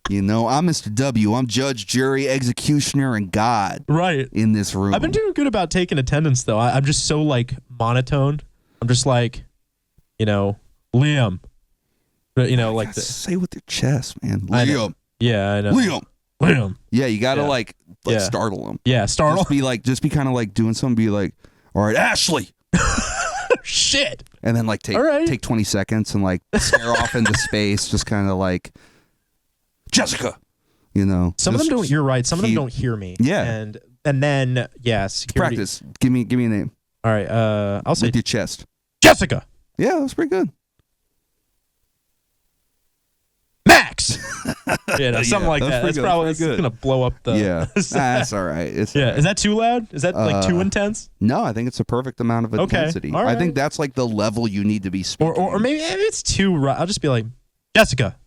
You know, I'm Mr. W. I'm judge, jury, executioner, and God. Right. In this room. I've been doing good about taking attendance, though. I'm just so, like, monotone. I'm just like, Liam. But, like the... Say with your chest, man. Liam. Yeah, I know. Liam. Yeah, you got to, startle them. Yeah, startle. Just be kind of, like, doing something. Be like, all right, Ashley. Shit. And then, like, take 20 seconds and, like, stare off into space. Just kind of, like... Jessica, Some of them don't. You're right. Some of them don't hear me. Yeah, and then security. Practice. Give me a name. All right. I'll say with your chest. Jessica. Yeah, that's pretty good. Max. Something like that. That's probably gonna blow up the. Yeah, that's all right. Is that too loud? Is that like too intense? No, I think it's a perfect amount of intensity. All right. I think that's like the level you need to be speaking. Or maybe it's too. I'll just be like, Jessica.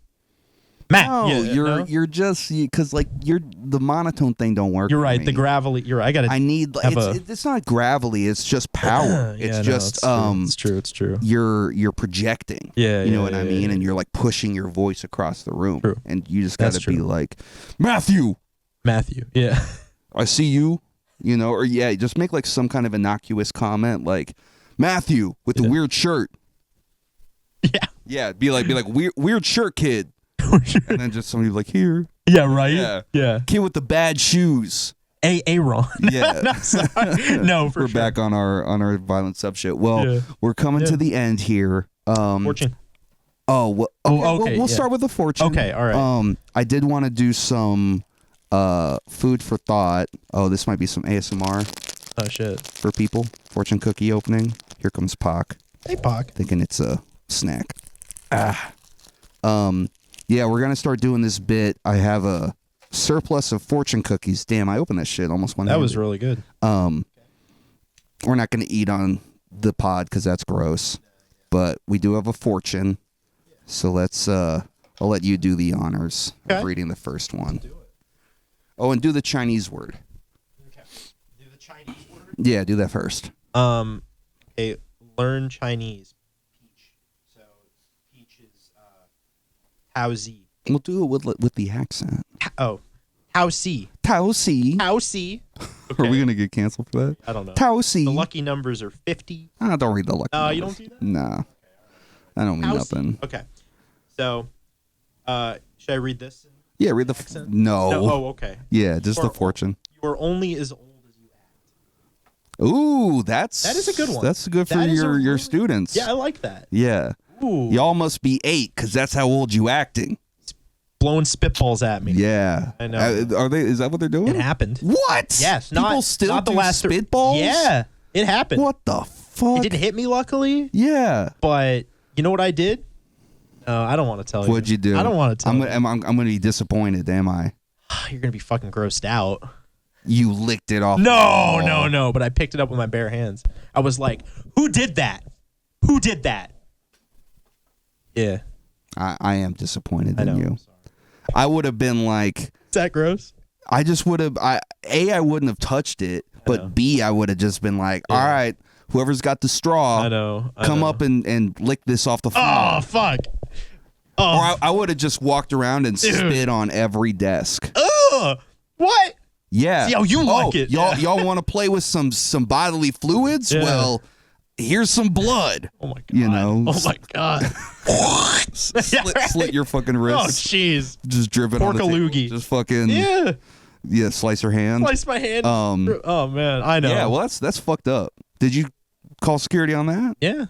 Matt, no, you're just because like the monotone thing don't work. You're right. The gravelly. You're right. I need. It's not gravelly. It's just power. It's true. You're projecting. Yeah. You know what I mean? And you're like pushing your voice across the room. True. And you just got to be like, Matthew. Yeah. I see you. Or just make like some kind of innocuous comment like Matthew with the weird shirt. Yeah. Yeah. Be like weird shirt kid. And then just somebody like here. Yeah, right. Yeah. Kid with the bad shoes. Aaron. Yeah. No, we're back on our violent sub shit. Well, we're coming to the end here. Fortune. Okay. We'll start with the fortune. Okay, all right. I did want to do some food for thought. Oh, this might be some ASMR. Oh shit. For people. Fortune cookie opening. Here comes Pac. Hey Pac. Thinking it's a snack. Yeah, we're gonna start doing this bit. I have a surplus of fortune cookies. Damn, I opened that shit almost one. That was really good. We're not gonna eat on the pod because that's gross, but we do have a fortune. So let's. I'll let you do the honors of reading the first one. Oh, and do the Chinese word. Okay. Do the Chinese word. Yeah, do that first. Okay. Learn Chinese. How's We'll do it with the accent. How's Tausi. Okay. Are we gonna get canceled for that? I don't know. Tausi. The lucky numbers are 50. Don't read the lucky numbers. You don't do that? Nah. Okay, I don't mean nothing. Okay. So, should I read this? Yeah, read the accent. No. Oh, okay. Yeah, just the fortune. You are only as old as you act. Ooh, that is a good one. That's good for your students. Yeah, I like that. Yeah. Ooh. Y'all must be 8 because that's how old you acting. Blowing spitballs at me. Yeah, I know. Are they? Is that what they're doing? It happened. What? Yes. People still do spitballs. Yeah, it happened. What the fuck? It didn't hit me, luckily. Yeah. But you know what I did? I don't want to tell you. What'd you do? I don't want to tell you. I'm going to be disappointed. Am I? You're gonna be fucking grossed out. You licked it off. No. But I picked it up with my bare hands. I was like, "Who did that? Who did that?" Yeah. I am disappointed in you. I would have been like, is that gross? I just would have. I wouldn't have touched it, but B, I would have just been like, all right, whoever's got the straw, come up and lick this off the floor. Oh fuck! Oh. Or I would have just walked around and spit on every desk. Ugh! What? Yeah. See how you like it. Y'all want to play with some bodily fluids? Yeah. Well, here's some blood. Oh my god. You know. Oh my god. Slit your fucking wrist. Oh jeez. Just drip it on the loogie. Just fucking slice her hand. Slice my hand. Oh man, I know. Yeah, well that's fucked up. Did you call security on that? Yeah.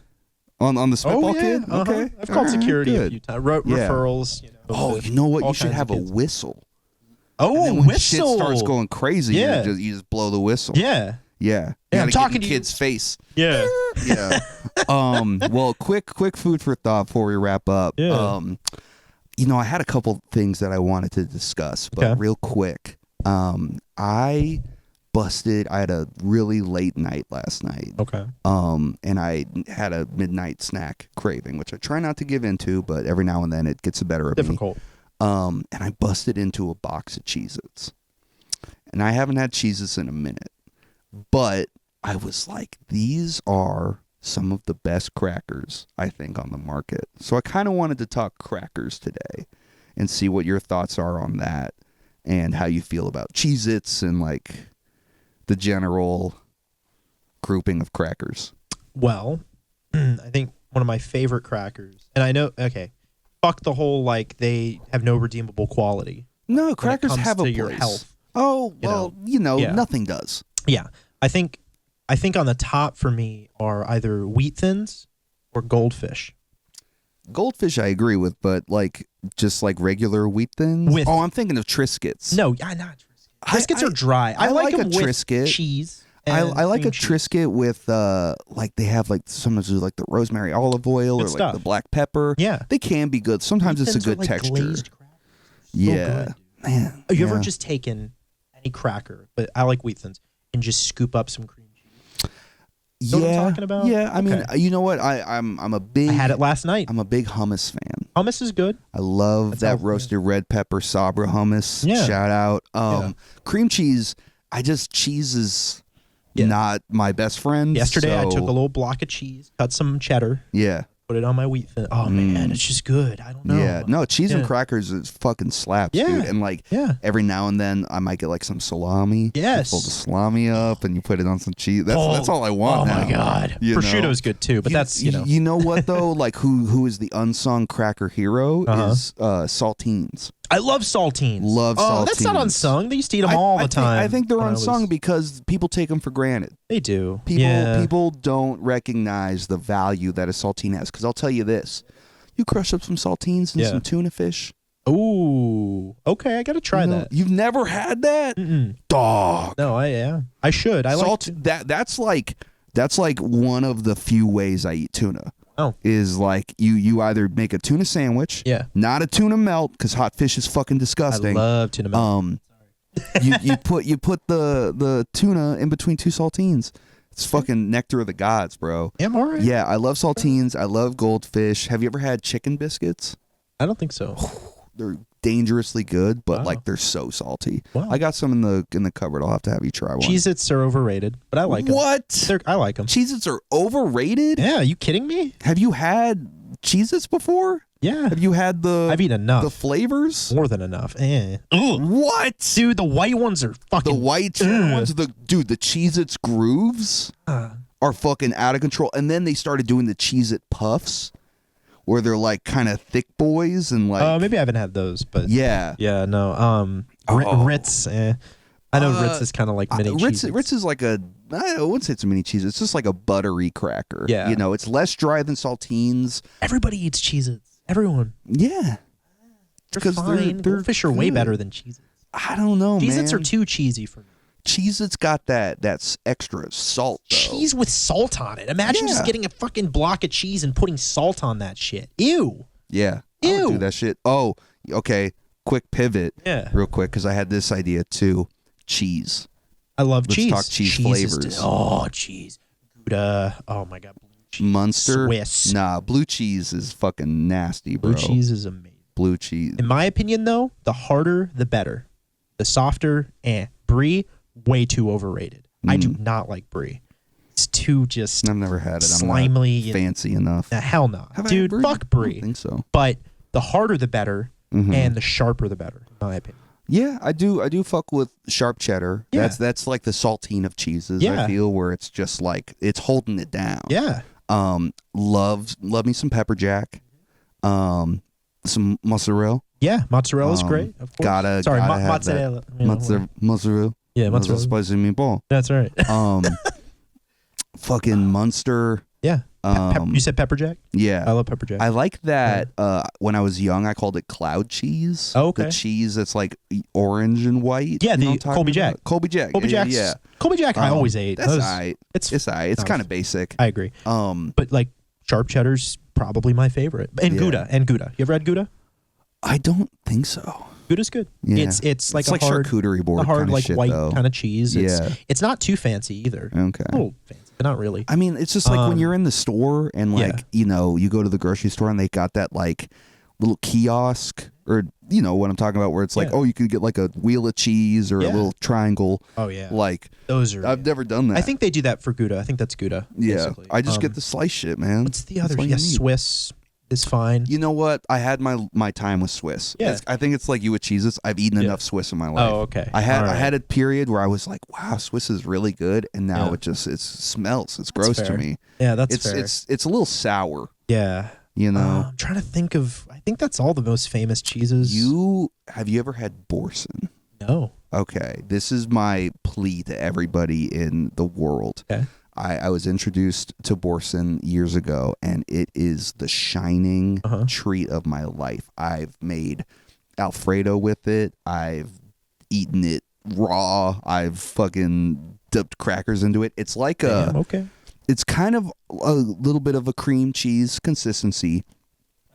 On the spitball kid? Okay. I've called security a few times. Referrals. You know what? You should have a whistle. Oh, and then when shit starts going crazy, you just blow the whistle. Yeah. Yeah. I'm talking to kid's face. Yeah. Yeah. Well, quick food for thought before we wrap up. Yeah. I had a couple things that I wanted to discuss, but real quick. I had a really late night last night. Okay. And I had a midnight snack craving, which I try not to give into, but every now and then it gets the better of me. Difficult. And I busted into a box of Cheez-Its. And I haven't had Cheez-Its in a minute. But I was like, these are some of the best crackers, I think, on the market. So I kind of wanted to talk crackers today and see what your thoughts are on that and how you feel about Cheez-Its and like the general grouping of crackers. Well, I think one of my favorite crackers, and I know, fuck the whole like they have no redeemable quality. No, crackers have a place. Your health. Oh, well, nothing does. Yeah. I think on the top for me are either Wheat Thins or Goldfish. Goldfish I agree with, but like just like regular Wheat Thins? I'm thinking of Triscuits. No, not Triscuits. Triscuits are dry. I like them with Triscuit. Cheese. I like a Triscuit with like they have like sometimes like the rosemary olive oil or like the black pepper. Yeah. They can be good. Sometimes it's a good texture. Glazed yeah. Good. Man. Have you ever just taken any cracker, but I like Wheat Thins, and just scoop up some cream cheese? Know what I'm talking about? Yeah, I mean, you know what? I'm a big. I had it last night. I'm a big hummus fan. Hummus is good. I love that roasted red pepper Sabra hummus. Yeah. Shout out. Cream cheese. Cheese is not my best friend. Yesterday, I took a little block of cheese, cut some cheddar. Yeah. Put it on my Wheat Thin. Oh man, it's just good. I don't know. Yeah, no, cheese and crackers is fucking slaps, dude. And like every now and then I might get like some salami. Yes. You fold the salami up and you put it on some cheese. That's all I want. Oh my god. Prosciutto's good too, but that's You know what though? Like who is the unsung cracker hero is saltines. I love saltines. Saltines. That's not unsung. They used to eat them all the time. I think they're unsung because people take them for granted. They do. People don't recognize the value that a saltine has. Because I'll tell you this. You crush up some saltines and some tuna fish. Ooh. Okay, I got to try that. You've never had that? Mm-mm. Dog. No, I should. That's like one of the few ways I eat tuna. Oh. Is like you either make a tuna sandwich, not a tuna melt, because hot fish is fucking disgusting. I love tuna melt. you put the tuna in between two saltines. It's fucking nectar of the gods, bro. Yeah, I'm all right. Yeah, I love saltines. I love goldfish. Have you ever had chicken biscuits? I don't think so. They're dangerously good, but like they're so salty. Wow. I got some in the cupboard. I'll have to have you try one. Cheez-Its are overrated, but I like them. What? I like them. Cheez-Its are overrated? Yeah, are you kidding me? Have you had Cheez-Its before? Yeah. Have you had I've eaten enough. The flavors? More than enough. What? Dude, the white ones are fucking... The white ones? The Cheez-Its grooves are fucking out of control. And then they started doing the Cheez-It Puffs, where they're like kind of thick boys and like... maybe I haven't had those, but... Yeah. Yeah, no. Ritz, I know Ritz is kind of like mini Cheez-Its. Ritz is like I wouldn't say it's a mini cheese. It's just like a buttery cracker. Yeah. You know, it's less dry than saltines. Everybody eats Cheez-Its. Everyone. Yeah. They're fine. Goldfish are way better than Cheez-Its. I don't know, man. Cheez-Its are too cheesy for me. Cheez-Its got that's extra salt, though. Cheese with salt on it. Imagine just getting a fucking block of cheese and putting salt on that shit. Ew. Yeah. Ew. I would do that shit. Oh, okay. Quick pivot. Yeah. Real quick, because I had this idea, too. Cheese. I love cheese. Let's talk cheese flavors. Cheese. Gouda. Oh, my God. Blue cheese. Munster. Swiss. Nah, blue cheese is fucking nasty, bro. Blue cheese is amazing. Blue cheese. In my opinion, though, the harder, the better. The softer, Brie, way too overrated. I do not like Brie. It's too just... I've never had it. Slimy. I'm not fancy enough. Hell no. Dude, fuck Brie. I don't think so. But the harder, the better, and the sharper, the better, in my opinion. Yeah, I do fuck with sharp cheddar. Yeah. That's like the saltine of cheeses, Yeah. I feel, where it's just like it's holding it down. Yeah. Love me some pepper jack. Some mozzarella. Yeah, mozzarella is great. Of course. Gotta have mozzarella. That. Mozzarella. Yeah, mozzarella. Spicy meatball. That's right. Fucking Munster. Yeah. You said pepper jack? Yeah. I love pepper jack. I like that. When I was young, I called it cloud cheese. Oh, okay. The cheese that's like orange and white. Yeah, the Colby Jack. Colby Jack. Colby Jack's, yeah. Colby Jack I always ate. That's all right. It's all right. It's kind of basic. I agree. But like Sharp cheddar's probably my favorite. And Gouda. You ever had Gouda? I don't think so. Gouda's good. Yeah. It's like a hard charcuterie board, a hard kind of like shit, white though. kind of cheese. It's not too fancy either. Okay. A little fancy, but not really. I mean, it's just like when you're in the store and like you go to the grocery store and they got that like little kiosk, or you know what I'm talking about, where it's like, oh, you could get like a wheel of cheese or a little triangle. Oh yeah. Like those are. I've never done that. I think they do that for Gouda. I think that's Gouda. Yeah. Basically. I just get the slice shit, man. What's the other? Yeah, Swiss is fine. You know what? I had my time with Swiss. Yeah. I think it's like you with cheeses. I've eaten enough Swiss in my life. Oh, okay. I had a period where I was like, wow, Swiss is really good, and now it smells. It's gross to me. Yeah, that's fair. fair. It's a little sour. Yeah. You know. I'm trying to think of. I think that's all the most famous cheeses. Have you ever had Boursin? No. Okay, this is my plea to everybody in the world. Okay. I was introduced to Boursin years ago, and it is the shining treat of my life. I've made Alfredo with it. I've eaten it raw. I've fucking dipped crackers into it. It's like it's kind of a little bit of a cream cheese consistency.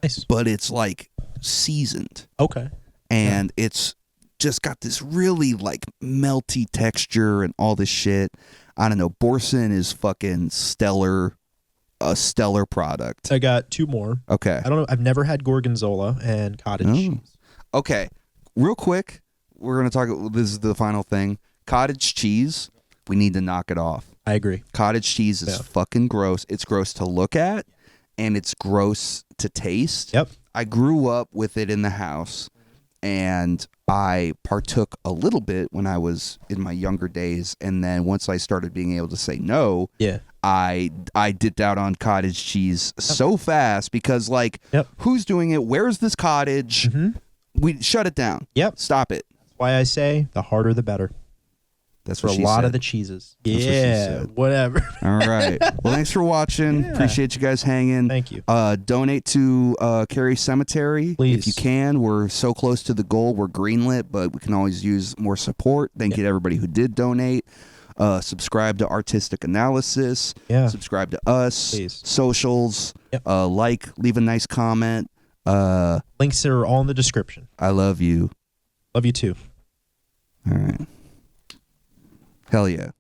Nice. But it's like seasoned. Okay. And it's just got this really like melty texture and all this shit. I don't know. Boursin is fucking stellar, a stellar product. I got two more. Okay. I don't know. I've never had gorgonzola and cottage cheese. Okay. Real quick, we're going to talk. This is the final thing. Cottage cheese, we need to knock it off. I agree. Cottage cheese is fucking gross. It's gross to look at, and it's gross to taste. Yep. I grew up with it in the house, and I partook a little bit when I was in my younger days, and then once I started being able to say no, I dipped out on cottage cheese so fast because who's doing it? Where's this cottage? We shut it down. Yep. Stop it. That's why I say the harder the better. That's for what a lot of the cheeses. That's what she said. Whatever. All right. Well, thanks for watching. Appreciate you guys hanging. Thank you. Donate to Cary Cemetery. Please. If you can. We're so close to the goal. We're greenlit, but we can always use more support. Thank you to everybody who did donate. Subscribe to Artistic Analysis. Yeah. Subscribe to us. Please. Socials. Yep. Leave a nice comment. Links are all in the description. I love you. Love you too. All right. Hell yeah.